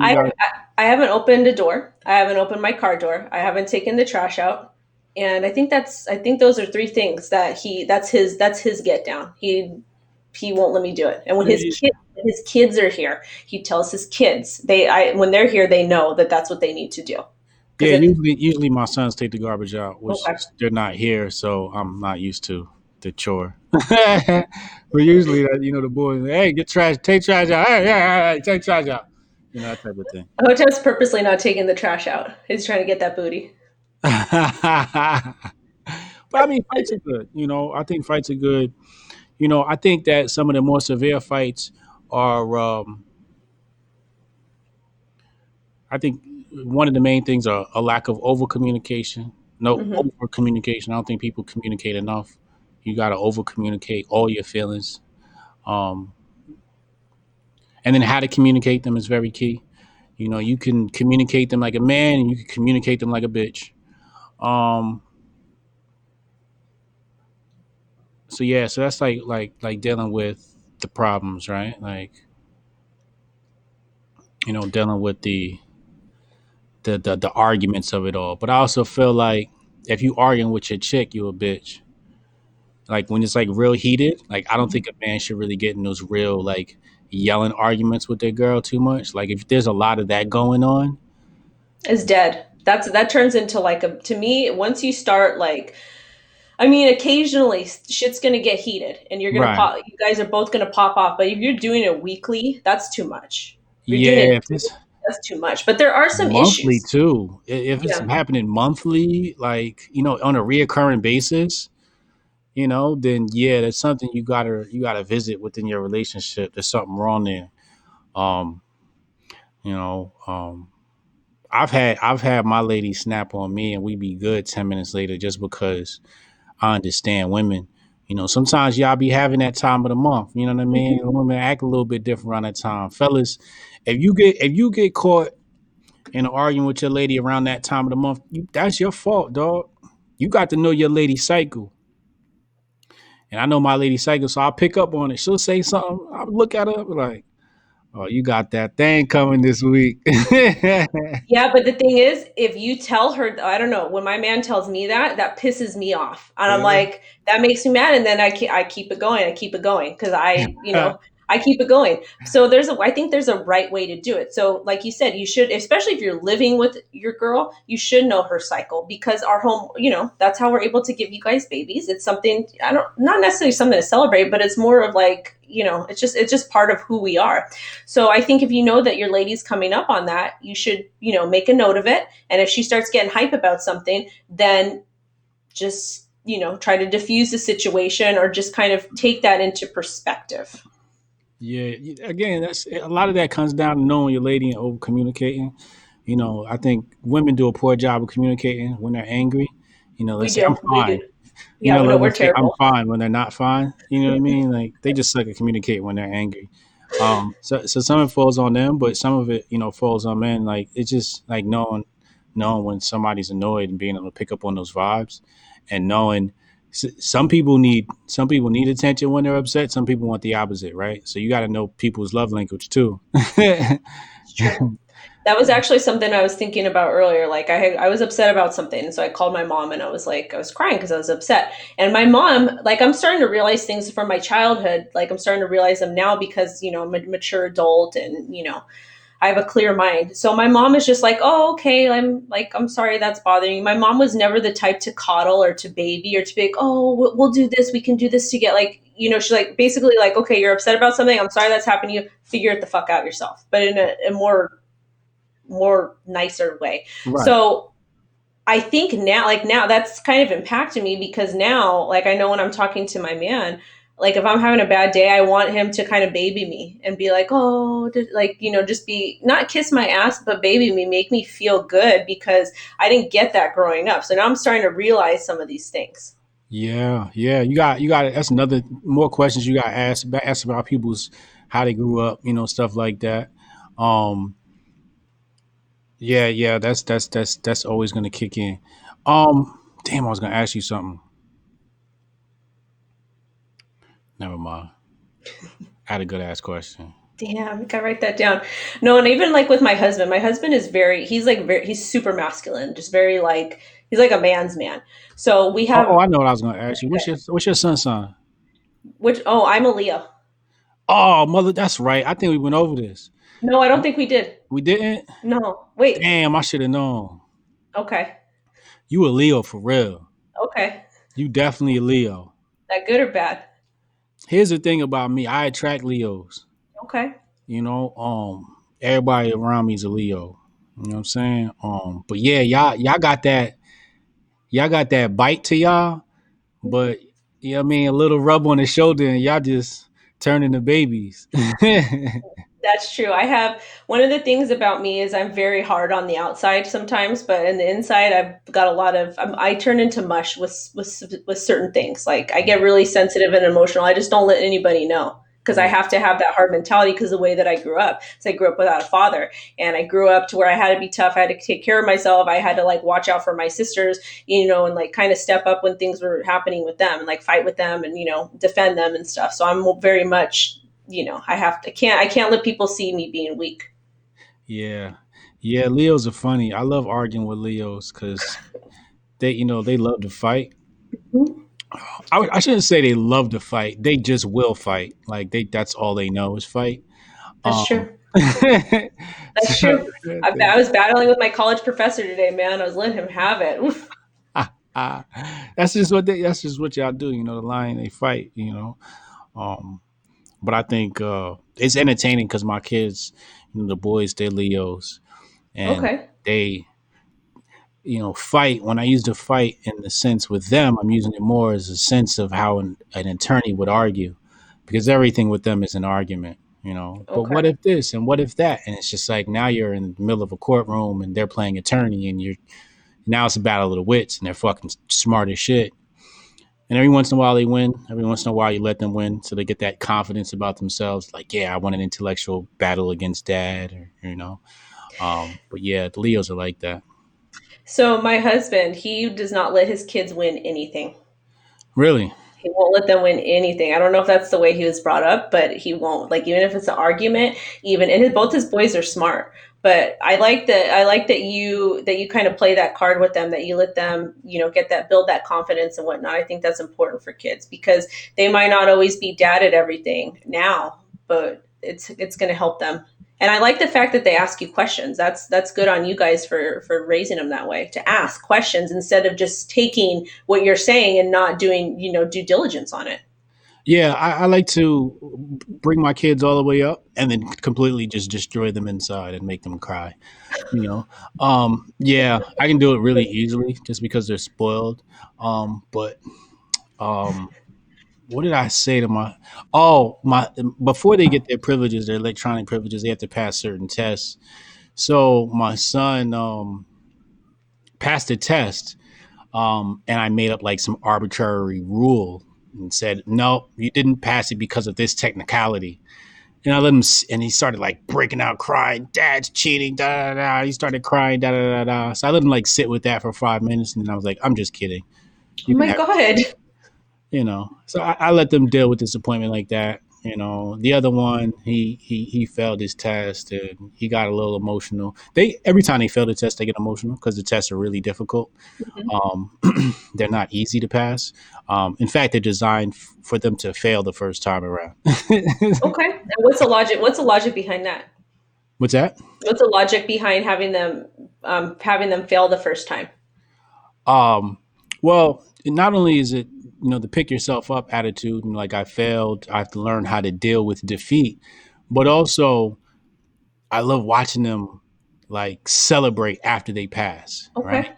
you I, got. I haven't opened a door. I haven't opened my car door. I haven't taken the trash out. And I think those are three things that that's his get down. He won't let me do it. And when his kids are here, he tells his kids, when they're here, they know that that's what they need to do. Because Yeah, it's usually my sons take the garbage out, which okay. they're not here, so I'm not used to the chore. But usually, the boys, hey, get trash, take trash out, hey, yeah, hey, take trash out, that type of thing. Hotep's purposely not taking the trash out. He's trying to get that booty. But I mean, fights are good. I think fights are good. I think that some of the more severe fights are. I think one of the main things are a lack of over communication. No, Hmm. over communication. I don't think people communicate enough. You got to over communicate all your feelings, um, and then how to communicate them is very key. You can communicate them like a man, and you can communicate them like a bitch. Um, so yeah, so that's like dealing with the problems, right? Like dealing with the arguments of it all. But I also feel like if you arguing with your chick, you a bitch. Like when it's like real heated, like I don't think a man should really get in those real like yelling arguments with their girl too much. Like if there's a lot of that going on, Is dead. That turns into like to me, once you start like, I mean, occasionally shit's gonna get heated and you're gonna right? pop, you guys are both gonna pop off. But if you're doing it weekly, that's too much. If you're doing it, Yeah, if it's that's too much. But there are some monthly issues. too, if it's Yeah. happening monthly, like on a reoccurring basis, then yeah, that's something you gotta visit within your relationship. There's something wrong there. Um, you know, um, I've had my lady snap on me and we be good 10 minutes later just because I understand women. Sometimes y'all be having that time of the month. You know what I mean? Mhm. Women act a little bit different around that time. Fellas, if you get caught in an argument with your lady around that time of the month, that's your fault, dog. You got to know your lady cycle. And I know my lady cycle, so I'll pick up on it. She'll say something. I'll look at her like, oh, you got that thing coming this week. Yeah, but the thing is, if you tell her, I don't know, when my man tells me that, that pisses me off. And I'm Yeah. like, that makes me mad. And then I keep it going. I keep it going because I keep it going. So I think there's a right way to do it. So like you said, you should, especially if you're living with your girl, you should know her cycle because our home, that's how we're able to give you guys babies. It's something, not necessarily something to celebrate, but it's more of like, it's just part of who we are. So I think if you know that your lady's coming up on that, you should, make a note of it. And if she starts getting hype about something, then just, try to diffuse the situation or just kind of take that into perspective. Yeah. Again, that's a lot of that comes down to knowing your lady and over communicating. I think women do a poor job of communicating when they're angry. We Let's say I'm do. We fine. do. Yeah, well, no, Like we're let's say I'm terrible. fine when they're not fine. You know what I mean? Like they just suck at communicate when they're angry. So some of it falls on them, but some of it, falls on men. Like it's just like knowing when somebody's annoyed and being able to pick up on those vibes, and knowing some people need attention when they're upset. Some people want the opposite, right? So you got to know people's love language too. It's true. That was actually something I was thinking about earlier. Like I was upset about something, and so I called my mom, and I was crying because I was upset. And my mom, like, I'm starting to realize things from my childhood. Like I'm starting to realize them now because I'm a mature adult, and I have a clear mind. So my mom is just like, oh, okay. I'm sorry that's bothering you. My mom was never the type to coddle or to baby or to be like, oh, we'll do this. We can do this to get like, she's like basically like, okay, you're upset about something. I'm sorry that's happened to you. Figure it the fuck out yourself, but in a more nicer way. Right. So I think now that's kind of impacted me because now, like, I know when I'm talking to my man, like if I'm having a bad day, I want him to kind of baby me and be like, oh, like, just be not kiss my ass, but baby me, make me feel good because I didn't get that growing up. So now I'm starting to realize some of these things. Yeah, yeah. You got. That's another more questions you got ask about people's how they grew up, stuff like that. Um, yeah, yeah. That's always gonna kick in. Damn, I was gonna ask you something. Never mind. I had a good ass question. Damn, I gotta write that down. No, and even like with my husband is he's super masculine, just very like, he's like a man's man. So we Oh, have, I know what I was gonna ask you. What's your son's son? I'm a Leo. Oh, mother, that's right. I think we went over this. No, I don't think we did. We didn't. No, wait. Damn, I should have known. Okay. You a Leo for real. Okay. You definitely a Leo. That good or bad? Here's the thing about me. I attract Leos. Okay. Everybody around me is a Leo. You know what I'm saying? But yeah, y'all got that bite to y'all, but I mean a little rub on the shoulder and y'all just turn into babies. That's true. I have one of the things about me is I'm very hard on the outside sometimes, but in the inside, I've got a lot of. I turn into mush with certain things. Like I get really sensitive and emotional. I just don't let anybody know because I Yeah. have to have that hard mentality because the way that I grew up. So I grew up without a father, and I grew up to where I had to be tough. I had to take care of myself. I had to like watch out for my sisters, and like kind of step up when things were happening with them, and like fight with them, and defend them and stuff. So I'm very much I can't let people see me being weak. Yeah. Yeah, Leos are funny. I love arguing with Leos because they love to fight. Mhm. I shouldn't say they love to fight. They just will fight. Like that's all they know is fight. That's Um, true. That's so true. I was battling with my college professor today, man. I was letting him have it. Oof. that's just what y'all do. The lion they fight. Um, but I think it's entertaining because my kids, the boys, they're Leos, and Okay. they fight. When I use the fight in the sense with them, I'm using it more as a sense of how an attorney would argue, because everything with them is an argument. But Okay. what if this and what if that? And it's just like now you're in the middle of a courtroom and they're playing attorney, and you're now it's a battle of the wits, and they're fucking smart as shit. And every once in a while they win. Every once in a while you let them win, so they get that confidence about themselves. Like, yeah, I won an intellectual battle against dad, or But yeah, the Leos are like that. So my husband, he does not let his kids win anything. Really? He won't let them win anything. I don't know if that's the way he was brought up, but he won't. Like even if it's an argument, even and both his boys are smart. But I like that you kind of play that card with them, that you let them, get that build that confidence and whatnot. I think that's important for kids because they might not always be dad at everything now, but it's going to help them. And I like the fact that they ask you questions. That's good on you guys for raising them that way, to ask questions instead of just taking what you're saying and not doing, due diligence on it. Yeah, I like to bring my kids all the way up and then completely just destroy them inside and make them cry. You know, yeah, I can do it really easily just because they're spoiled. But um, what did I say to my? Oh, my! Before they get their privileges, their electronic privileges, they have to pass certain tests. So my son passed the test, and I made up like some arbitrary rule and said, "No, you didn't pass it because of this technicality." And I let him, and he started like breaking out crying, "Dad's cheating!" Da da da. He started crying, da da da da. So I let him like sit with that for 5 minutes, and then I was like, "I'm just kidding. Oh You can my have god. So I let them deal with disappointment like that. The other one, he failed his test and he got a little emotional. They every time they fail the test, they get emotional because the tests are really difficult. Mhm. Um, they're not easy to pass. In fact, they're designed for them to fail the first time around. Okay. And what's the logic? What's the logic behind that? What's that? What's the logic behind having them fail the first time? Um, well, not only is it the pick yourself up attitude, and like I failed, I have to learn how to deal with defeat, but also I love watching them like celebrate after they pass, right? Okay.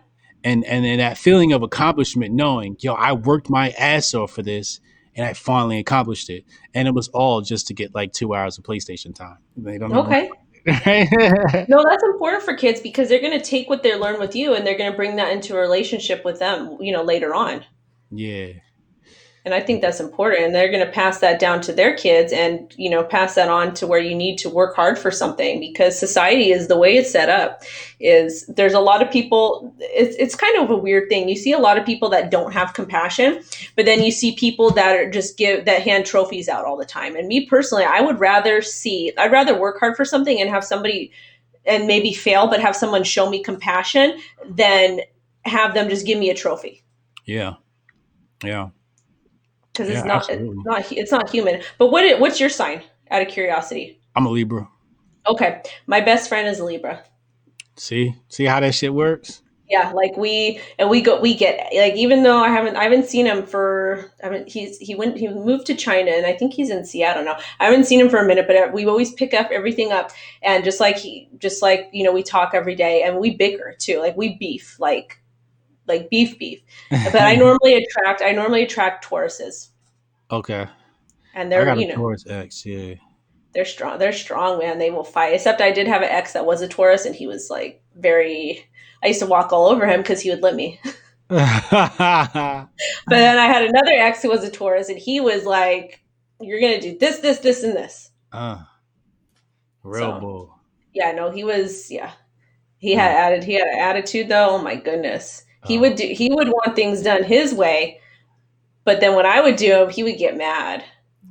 And then that feeling of accomplishment, knowing, yo, I worked my ass off for this and I finally accomplished it. And it was all just to get like 2 hours of PlayStation time. They don't even Okay. right? No, that's important for kids because they're going to take what they learn with you and they're going to bring that into a relationship with them, later on. Yeah. And I think that's important. And they're going to pass that down to their kids and, pass that on to where you need to work hard for something because society is the way it's set up is there's a lot of people. It's kind of a weird thing. You see a lot of people that don't have compassion, but then you see people that are just that hand trophies out all the time. And me personally, I'd rather work hard for something and have somebody and maybe fail, but have someone show me compassion than have them just give me a trophy Yeah. Yeah. because Yeah, absolutely. it's not human. But what's your sign? Out of curiosity. I'm a Libra. Okay, my best friend is a Libra. See how that shit works? Yeah, like we get like even though I haven't seen him for I haven't he moved to China and I think he's in Seattle now. I haven't seen him for a minute, but we always pick up everything up and just like we talk every day and we bicker too, like we beef like beef. But I normally attract Tauruses, Okay. and I got a Taurus X, yeah. they're strong. They're strong, man. They will fight. Except I did have an ex that was a Taurus, and he was like very. I used to walk all over him because he would let me. But then I had another ex who was a Taurus, and he was like, "You're gonna do this, this, this, and this." uh, real So bull. yeah, no, he was yeah. Mm. He had an attitude though. Oh my goodness, Oh. he would want things done his way, but then when I would do them, he would get mad.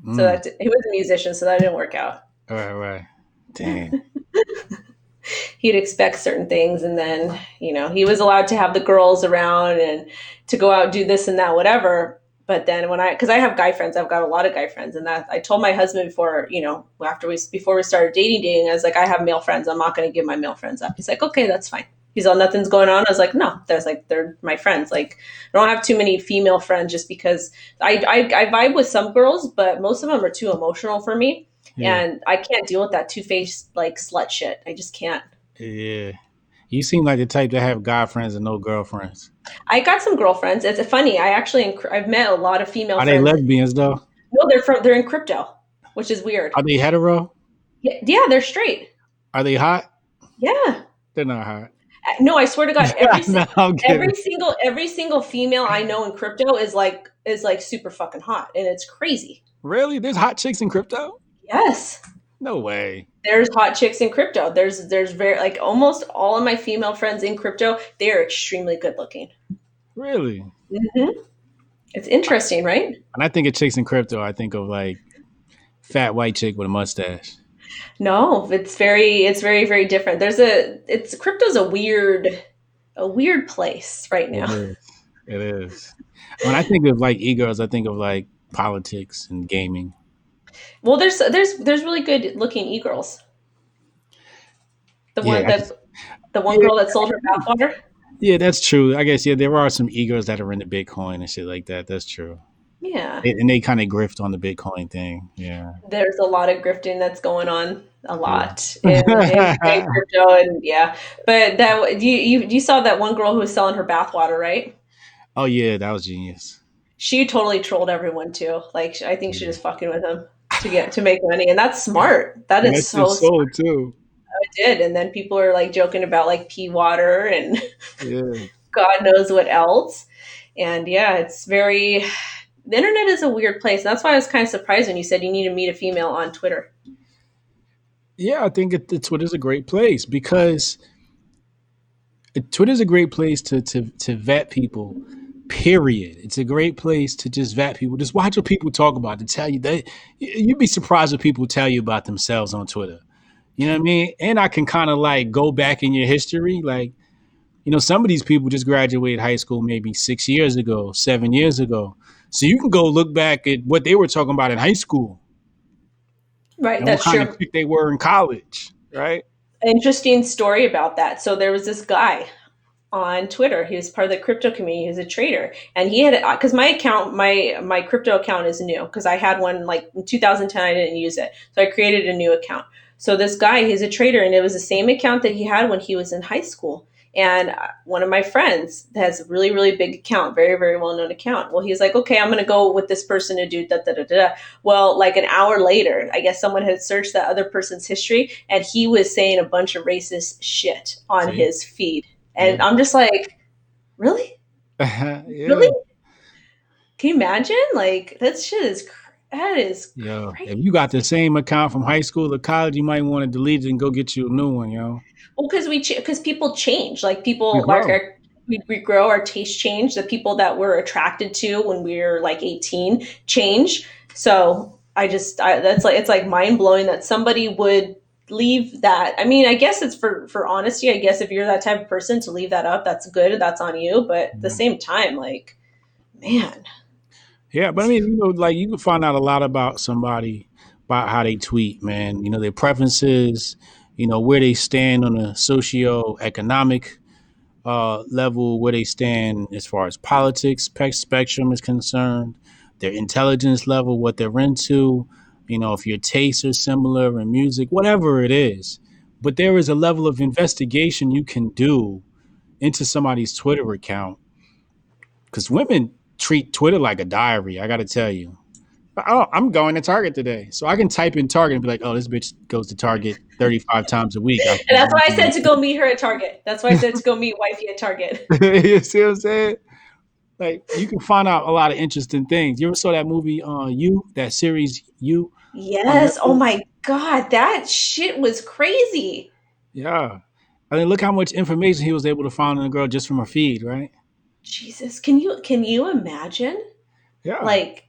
So Mm. that he was a musician, so that didn't work out. Right, right. Dang. He'd expect certain things, and then he was allowed to have the girls around and to go out do this and that whatever. But then when I because I have guy friends, I've got a lot of guy friends, and that I told my husband before after we before we started dating, I was like, I have male friends, I'm not going to give my male friends up. He's like, okay, that's fine. He's all, nothing's going on. I was like, no, there's like they're my friends. Like I don't have too many female friends just because I vibe with some girls, but most of them are too emotional for me, Yeah. and I can't deal with that two faced like slut shit. I just can't. Yeah. You seem like the type to have guy friends and no girlfriends. I got some girlfriends. It's funny. I've met a lot of female Are they friends. lesbians though? No, they're in crypto, which is weird. Are they hetero? Yeah, they're straight. Are they hot? Yeah. They're not hot. No, I swear to God, No, I'm kidding. every single female I know in crypto is like is like super fucking hot, and it's crazy. Really? There's hot chicks in crypto? Yes, No way. there's hot chicks in crypto. There's very like almost all of my female friends in crypto. They are extremely good looking. Really? Hmm. It's interesting, right? When I think of chicks in crypto, I think of like fat white chick with a mustache. No, it's very very different. It's crypto's a weird place right It now. is. It is. When I think of like e-girls, I think of like politics and gaming. Well, there's really good looking e girls. The Yeah, one that the one yeah, girl that sold her bathwater. yeah. That's true. I guess yeah, there are some e-girls that are into Bitcoin and shit like that. That's true. Yeah, And they kind of grift on the Bitcoin thing. Yeah, there's a lot of grifting that's going on, a yeah. lot in crypto, and yeah. But that you saw that one girl who was selling her bathwater, right? Oh yeah, that was genius. She totally trolled everyone too. Like I think she Yeah. was fucking with him to make money, and that's smart. That And is that shit so sold smart. too. It did, and then people are like joking about like pea water and Yeah. God knows what else. And yeah, it's very the internet is a weird place. And that's why I was kind of surprised when you said you need to meet a female on Twitter. Yeah, I think Twitter's a great place because Twitter's a great place to vet people. Period. It's a great place to just vet people. Just watch what people talk about. To tell you that you'd be surprised what people tell you about themselves on Twitter. You know what I mean? And I can kind of like go back in your history. Like, some of these people just graduated high school maybe 6 years ago, 7 years ago. So you can go look back at what they were talking about in high school Right, and what that's kind of true. chick they were in college, right? Interesting story about that. So there was this guy on Twitter. He was part of the crypto community. He was a trader, and he had because my account, my crypto account is new because I had one like in 2010. I didn't use it, so I created a new account. So this guy, he's a trader, and it was the same account that he had when he was in high school. And one of my friends has a really really big account, very very well known account. Well, he's like, okay, I'm gonna go with this person to do da da da da. Well, like an hour later, I guess someone had searched that other person's history, and he was saying a bunch of racist shit on See? his feed, Yeah. and I'm just like, really? Yeah. Really? Can you imagine? Like that shit is that is Yo, if you got the crazy. same account from high school to college, you might want to delete it and go get you a new one, yo. Well, because because people change. Like We people like grow. we grow, our taste change. The people that we're attracted to when we are like 18 change. So that's like it's like mind blowing that somebody would leave that. I mean, I guess it's for honesty. I guess if you're that type of person to leave that up, that's good. That's on you. But at the Yeah. same time, like man, Yeah, but I mean, like you can find out a lot about somebody by how they tweet, man. Their preferences, where they stand on a socio-economic level, where they stand as far as politics spectrum is concerned, their intelligence level, what they're into, if your tastes are similar in music, whatever it is. But there is a level of investigation you can do into somebody's Twitter account because women treat Twitter like a diary. I got to tell you. I'm going to Target today, so I can type in Target and be like, "Oh, this bitch goes to Target 35 times a week." I and see. that's why I said to go meet her at Target. That's why I said to go meet wifey at Target. You see what I'm saying? Like, you can find out a lot of interesting things. You ever saw that movie, You, that series, You, on Yes. Oh Netflix? my God, that shit was crazy. Yeah. I mean, look how much information he was able to find on the girl just from her feed, right? Jesus, can you imagine? Yeah. Like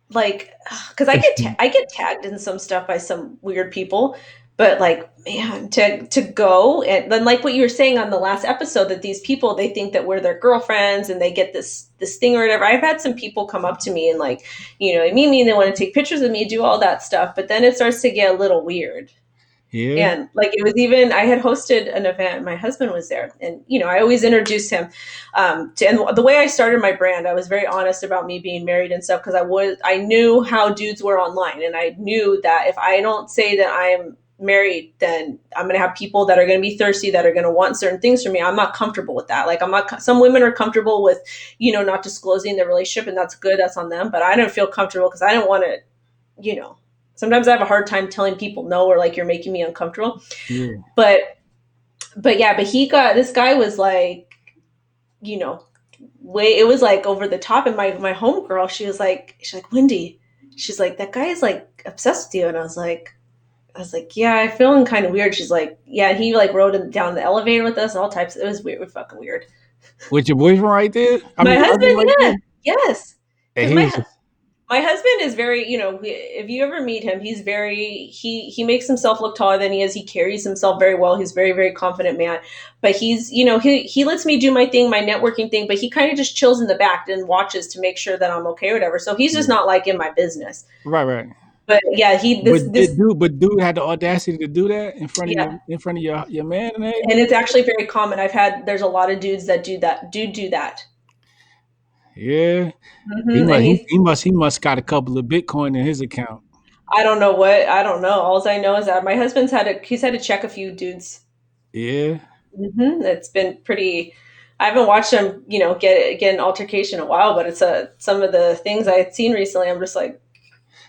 like because I get tagged in some stuff by some weird people, but like man, to go and then like what you were saying on the last episode that these people they think that we're their girlfriends and they get this thing or whatever. I've had some people come up to me and like they meet me and they want to take pictures of me, do all that stuff, but then it starts to get a little weird. Yeah. And like it was even I had hosted an event, my husband was there, and I always introduced him to, and the way I started my brand, I was very honest about me being married and stuff because I knew how dudes were online, and I knew that if I don't say that I'm married, then I'm going to have people that are going to be thirsty, that are going to want certain things from me. I'm not comfortable with that. Like I'm not, some women are comfortable with not disclosing their relationship, and that's good, that's on them, but I don't feel comfortable because I don't want to, you know sometimes I have a hard time telling people no, or like you're making me uncomfortable. Yeah. But yeah, but he got this guy was like, you know, way, it was like over the top. And my homegirl, she's like, Wendy, she's like, that guy is like obsessed with you. And I was like, yeah, I'm feeling kind of weird. She's like, yeah, and he like rode down the elevator with us and all types. It was weird, fucking weird. With your boyfriend right there? I My mean, your husband husband, right yeah, there? yes, And because he was, my husband is very, if you ever meet him, he's very, he makes himself look taller than he is. He carries himself very well. He's very, very confident man. But he's, he lets me do my thing, my networking thing, but he kind of just chills in the back and watches to make sure that I'm okay or whatever. So he's just yeah. not like in my business. Right, right. But yeah, this But dude had the audacity to do that yeah. in front of your man and And everything? it's actually very common. There's a lot of dudes that do that. Yeah. And He must got a couple of Bitcoin in his account. I don't know. All I know is that my husband's he's had to check a few dudes. Yeah. It's been pretty. I haven't watched him, get an altercation in a while, but some of the things I had seen recently. I'm just like,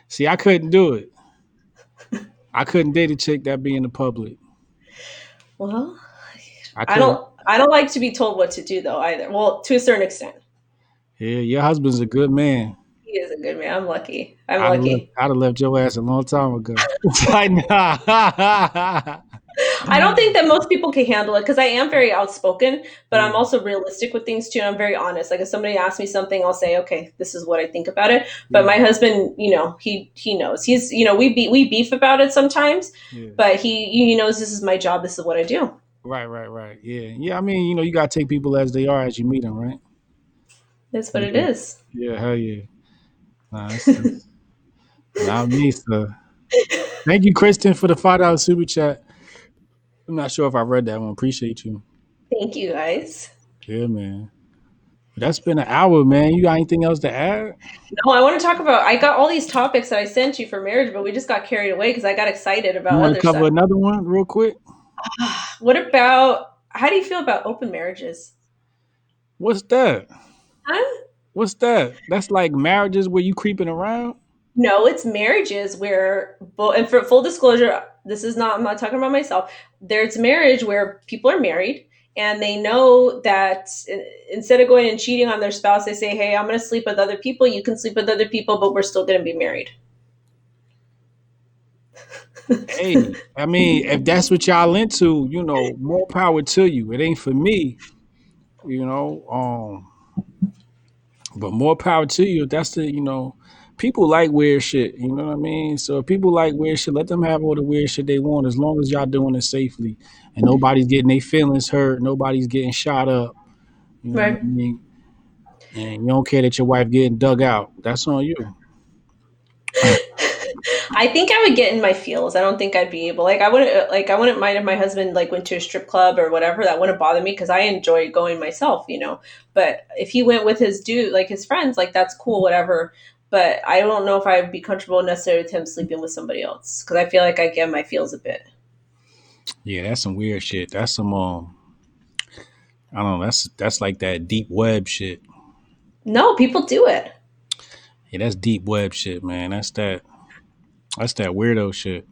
See, I couldn't do it. I couldn't date a chick that be in the public. well, I couldn't. I don't like to be told what to do though either. Well, to a certain extent, Yeah, your husband's a good man. he is a good man. I'm lucky. I'm lucky. I'd have left your ass a long time ago. Like, nah. I don't think that most people can handle it because I am very outspoken, but I'm Yeah, also realistic with things too. I'm very honest. Like if somebody asks me something, I'll say, okay, this is what I think about it. But yeah, my husband, he knows. He's, we beef about it sometimes, yeah. but he knows this is my job. This is what I do. Right, right, right. Yeah, yeah. I mean, you gotta take people as they are as you meet them, right? That's what it Yeah, is. yeah. Hell yeah. Nah, it's not me, sir. Thank you, Kristen, for the $5 super chat. I'm not sure if I read that one. Appreciate you. Thank you guys. Yeah, man. That's been an hour, man. You got anything else to add? No, I want to talk about. I got all these topics that I sent you for marriage, but we just got carried away because I got excited You about want to other cover stuff. another one real quick? What about? How do you feel about open marriages? What's that? Huh? What's that? That's like marriages where you creeping around. No, it's marriages where, and for full disclosure, this is not, I'm not talking about myself. There's marriage where people are married and they know that instead of going and cheating on their spouse, they say, hey, I'm going to sleep with other people. You can sleep with other people, but we're still going to be married. Hey, I mean, if that's what y'all into, more power to you. It ain't for me, you know. But more power to you. If that's people like weird shit. You know what I mean? So if people like weird shit, let them have all the weird shit they want, as long as y'all doing it safely and nobody's getting their feelings hurt, nobody's getting shot up. You know what Right. I mean? And you don't care that your wife getting dug out. That's on you. I think I would get in my feels. I don't think I'd be able. I wouldn't mind if my husband like went to a strip club or whatever. That wouldn't bother me because I enjoy going myself. But if he went with his dude, like his friends, like that's cool, whatever. But I don't know if I would be comfortable necessarily with him sleeping with somebody else because I feel like I get in my feels a bit. Yeah, that's some weird shit. That's some I don't know. That's like that deep web shit. No, people do it. Yeah, that's deep web shit, man. That's that weirdo shit.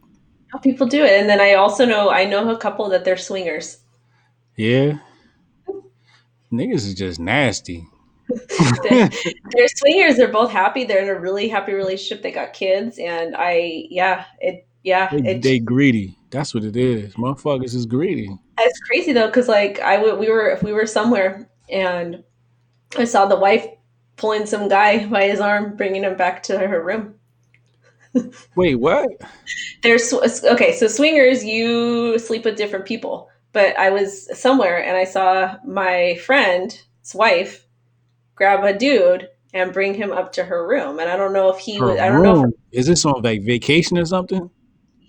No, people do it, and then I know a couple that they're swingers. Yeah, niggas is just nasty. They're, they're swingers. They're both happy. They're in a really happy relationship. They got kids, and They greedy. That's what it is. Motherfuckers is greedy. it's crazy though, because like we were somewhere, and I saw the wife pulling some guy by his arm, bringing him back to her room. Wait, what? Okay, so swingers, you sleep with different people, but I was somewhere and I saw my friend's wife grab a dude and bring him up to her room, and I don't know if he Her was. I don't know if room? Is this on like vacation or something?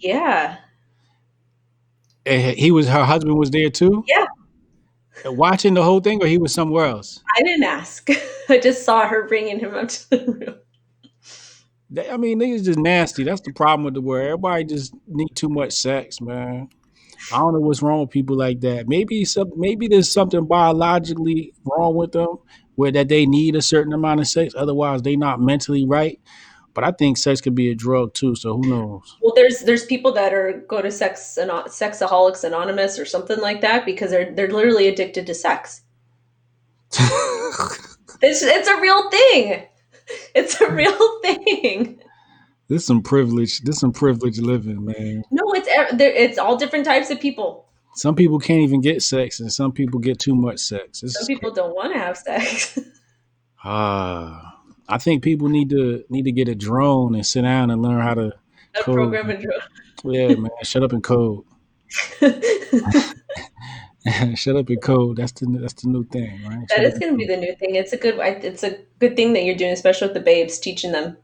yeah, And her husband was there too, yeah. watching the whole thing, or he was somewhere else. I didn't ask. I just saw her bringing him up to the room. I mean, niggas just nasty. That's the problem with the world. Everybody just need too much sex, man. I don't know what's wrong with people like that. Maybe there's something biologically wrong with them, where that they need a certain amount of sex. Otherwise, they not mentally right. But I think sex could be a drug too. So who knows? Well, there's people that go to Sexaholics Anonymous or something like that because they're literally addicted to sex. It's a real thing. It's a real thing. This some privilege. This some privileged living, man. No, it's all different types of people. Some people can't even get sex, and some people get too much sex. This Some is people crazy. don't want to have sex. I think people need to get a drone and sit down and learn how to A code. program and drill. Yeah, man. Shut up and code. That Shut up and code. That's the new thing, right? Shut up is and going to be code. the new thing. It's a good thing that you're doing, especially with the babes, teaching them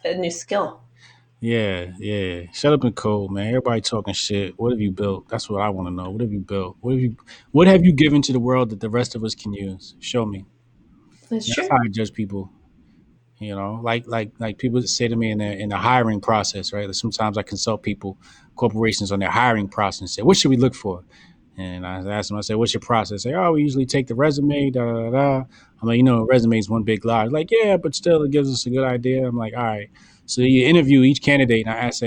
a new skill. Yeah, yeah. Shut up and code, man. Everybody talking shit. What have you built? That's what I want to know. What have you built? What have you given to the world that the rest of us can use? Show me. That's That's true. how I judge people. Like people say to me in the hiring process, right? Like sometimes I consult people, corporations on their hiring process and say, what should we look for? And I ask them, I say, what's your process? They say, oh, we usually take the resume, da da da. I'm like, resume is one big lie. Like, yeah, but still it gives us a good idea. I'm like, all right. So you interview each candidate and ask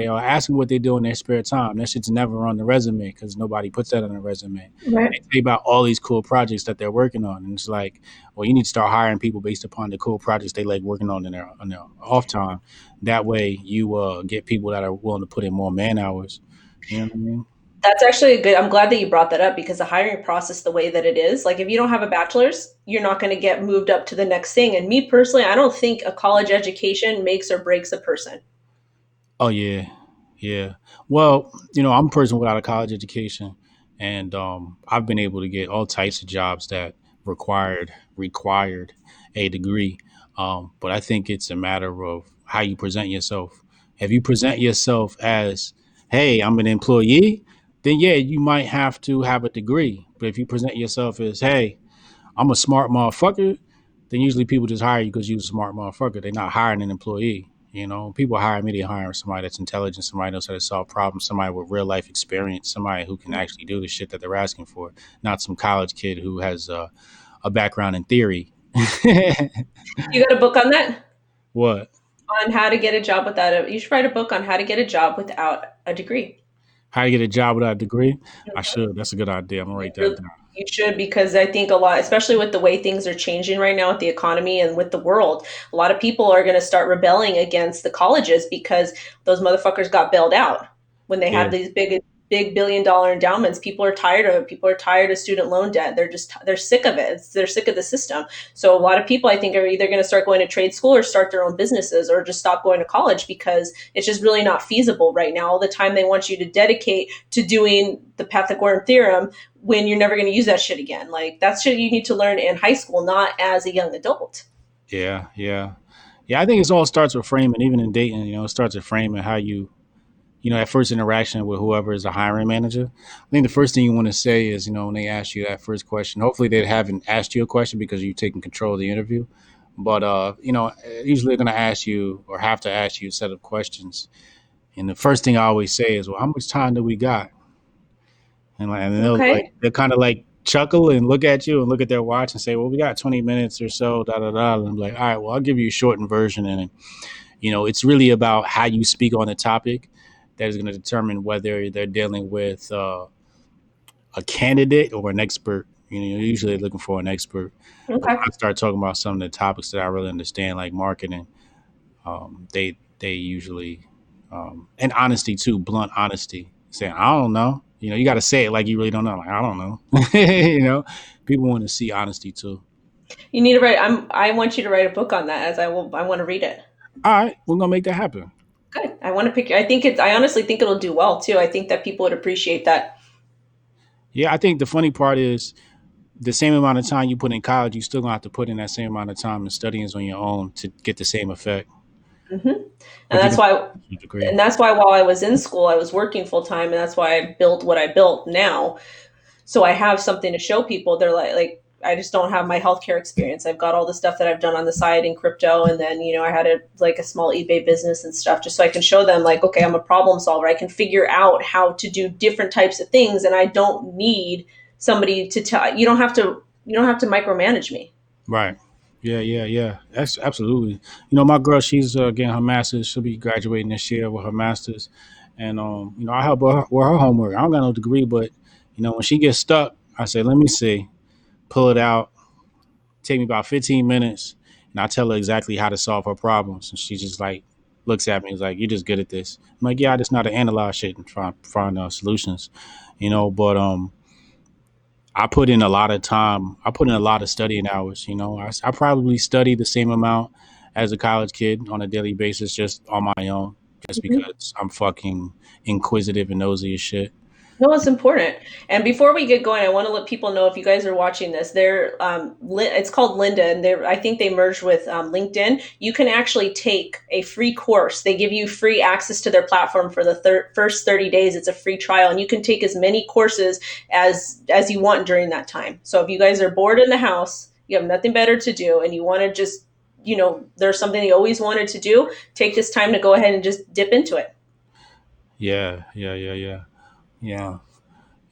them what they do in their spare time. That shit's never on the resume because nobody puts that on the resume. Right. They say about all these cool projects that they're working on. And it's like, well, you need to start hiring people based upon the cool projects they like working on their off time. That way, you get people that are willing to put in more man hours. You know what I mean? That's actually a good. I'm glad that you brought that up because the hiring process, the way that it is, like if you don't have a bachelor's, you're not going to get moved up to the next thing. And me personally, I don't think a college education makes or breaks a person. Oh yeah, yeah. Well, I'm a person without a college education, and I've been able to get all types of jobs that required a degree. But I think it's a matter of how you present yourself. If you present yourself as, "Hey, I'm an employee," then yeah, you might have to have a degree. But if you present yourself as, "Hey, I'm a smart motherfucker," then usually people just hire you because you're a smart motherfucker. They're not hiring an employee. People hire me, they hire somebody that's intelligent, somebody knows how to solve problems, somebody with real life experience, somebody who can actually do the shit that they're asking for, not some college kid who has a background in theory. You got a book on that? What? On how to get a job without a. You should write a book on how to get a job without a degree. How to get a job without a degree? I should. That's a good idea. I'm gonna You write that really, down. you should because I think a lot, especially with the way things are changing right now with the economy and with the world, a lot of people are going to start rebelling against the colleges because those motherfuckers got bailed out when they Yeah, have these big $1 billion endowments. People are tired of it. People are tired of student loan debt. They're sick of it. They're sick of the system. So a lot of people I think are either going to start going to trade school or start their own businesses or just stop going to college because it's just really not feasible right now. All the time they want you to dedicate to doing the Pythagorean theorem when you're never going to use that shit again. Like that's shit you need to learn in high school, not as a young adult. yeah, yeah, yeah. I think it all starts with framing. Even in dating, it starts with framing how that first interaction with whoever is a hiring manager. I think the first thing you want to say is, when they ask you that first question, hopefully they haven't asked you a question because you're taking control of the interview. But, usually they're going to ask you or have to ask you a set of questions. And the first thing I always say is, well, how much time do we got? And Okay. they'll kind of like chuckle and look at you and look at their watch and say, well, we got 20 minutes or so, da da da. And I'm like, all right, well, I'll give you a shortened version. And it's really about how you speak on the topic that is going to determine whether they're dealing with a candidate or an expert. You're usually looking for an expert. But when Okay. I start talking about some of the topics that I really understand, like marketing, they usually and honesty too, blunt honesty, saying I don't know. You got to say it like you really don't know. Like I don't know. People want to see honesty too. You need to write. I want you to write a book on that, as I will. I want to read it. All right, we're gonna make that happen. Good. I want to pick. I think it's. I honestly think it'll do well too. I think that people would appreciate that. Yeah, I think the funny part is the same amount of time you put in college, you still gonna have to put in that same amount of time in studying on your own to get the same effect. Hmm. And If you that's don't why. have a degree, And that's why while I was in school, I was working full time, and that's why I built what I built now. So I have something to show people. They're like I just don't have my healthcare experience. I've got all the stuff that I've done on the side in crypto, and then I had a small eBay business and stuff, just so I can show them like, okay, I'm a problem solver. I can figure out how to do different types of things, and I don't need somebody to tell. You don't have to micromanage me. right? Yeah, yeah, yeah. That's absolutely. My girl, she's getting her master's. She'll be graduating this year with her master's, and I help her with her homework. I don't got no degree, but when she gets stuck, I say, let me see, pull it out, Take me about 15 minutes, and I tell her exactly how to solve her problems, and she just like looks at me and is like, "You're just good at this." I'm like, "Yeah, I just know how to analyze shit and try find solutions," you know. But I put in a lot of time. I put in a lot of studying hours. You know, I probably study the same amount as a college kid on a daily basis, just on my own, just Mhm. because I'm fucking inquisitive and nosy as shit. No, it's important. And before we get going, I want to let people know if you guys are watching this, it's called Linda, and I think they merged with LinkedIn. You can actually take a free course. They give you free access to their platform for the first 30 days. It's a free trial, and you can take as many courses as you want during that time. So if you guys are bored in the house, you have nothing better to do, and you want to just, there's something you always wanted to do, take this time to go ahead and just dip into it. Yeah, yeah, yeah, yeah, yeah.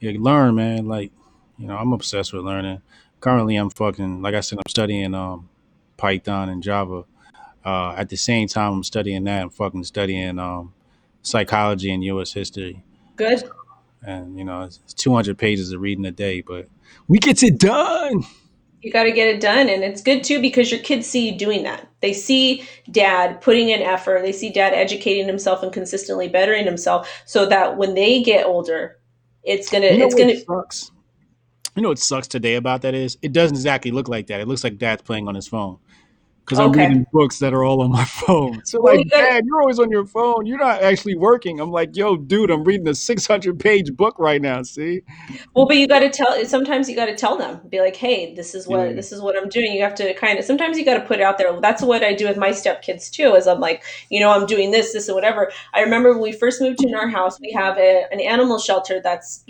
Yeah, learn, man. Like, I'm obsessed with learning. Currently, I'm fucking like I said, I'm studying Python and Java. At the same time, I'm studying that. I'm fucking studying psychology and U.S. history. So, Good. and it's 200 pages of reading a day, but we gets it done. You got to get it done. And it's good too because your kids see you doing that. They see dad putting in effort. They see dad educating himself and consistently bettering himself so that when they get older, You know it's what gonna, sucks? You know what sucks today about that is it doesn't exactly look like that. It looks like dad's playing on his phone because I'm okay. reading books that are all on my phone. So Well, like, you got Dad, you're always on your phone. You're not actually working. I'm like, yo, dude, I'm reading a 600-page book right now. See? Well, but you got to tell. Sometimes you got to tell them. Be like, "Hey, Yeah, this is what I'm doing." You have to kind of. Sometimes you got to put it out there. That's what I do with my stepkids too. Is I'm like, I'm doing this, and whatever. I remember when we first moved in our house, we have an animal shelter that's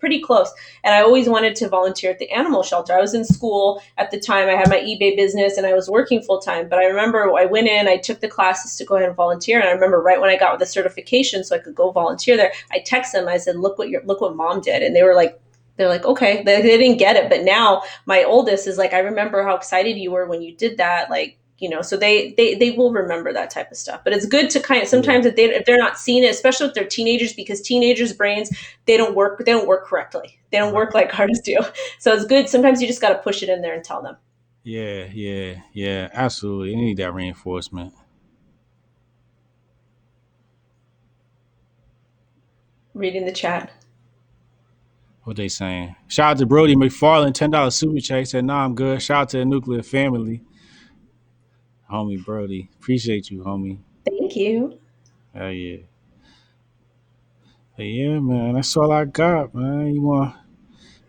pretty close, and I always wanted to volunteer at the animal shelter. I was in school at the time. I had my eBay business, and I was working full time. But I remember I went in, I took the classes to go ahead and volunteer, and I remember right when I got the certification, so I could go volunteer there. I texted them. I said, look what mom did," and they're like, okay, they didn't get it. But now my oldest is like, I remember how excited you were when you did that. Like, so they will remember that type of stuff. But it's good to kind of yeah, sometimes if they're not seeing it, especially if they're teenagers, because teenagers' brains they don't work correctly. They don't work right. like ours do. So it's good. Sometimes you just got to push it in there and tell them. Yeah, yeah, yeah. Absolutely. You need that reinforcement. Reading the chat. What they saying? Shout out to Brody McFarland, $10 super chat. He said, "Nah, I'm good." Shout out to the nuclear family, homie Brody. Appreciate you, homie. Thank you. Hell yeah. But yeah, man. That's all I got, man. You want to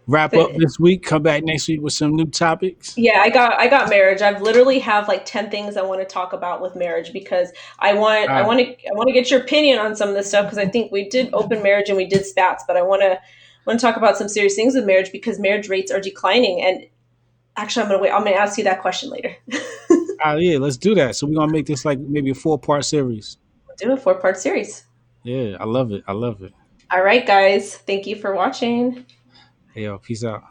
wrap up But this week? Come back next week with some new topics. yeah, I got marriage. I've literally have like 10 things I want to talk about with marriage because All right. I want to get your opinion on some of this stuff because I think we did open marriage and we did spats, but I want to talk about some serious things with marriage because marriage rates are declining. And actually, I'm gonna ask you that question later. All right, yeah, let's do that. So we're gonna make this like maybe a 4-part series. Do a 4-part series. Yeah, I love it. I love it. All right, guys. Thank you for watching. Hey yo, peace out.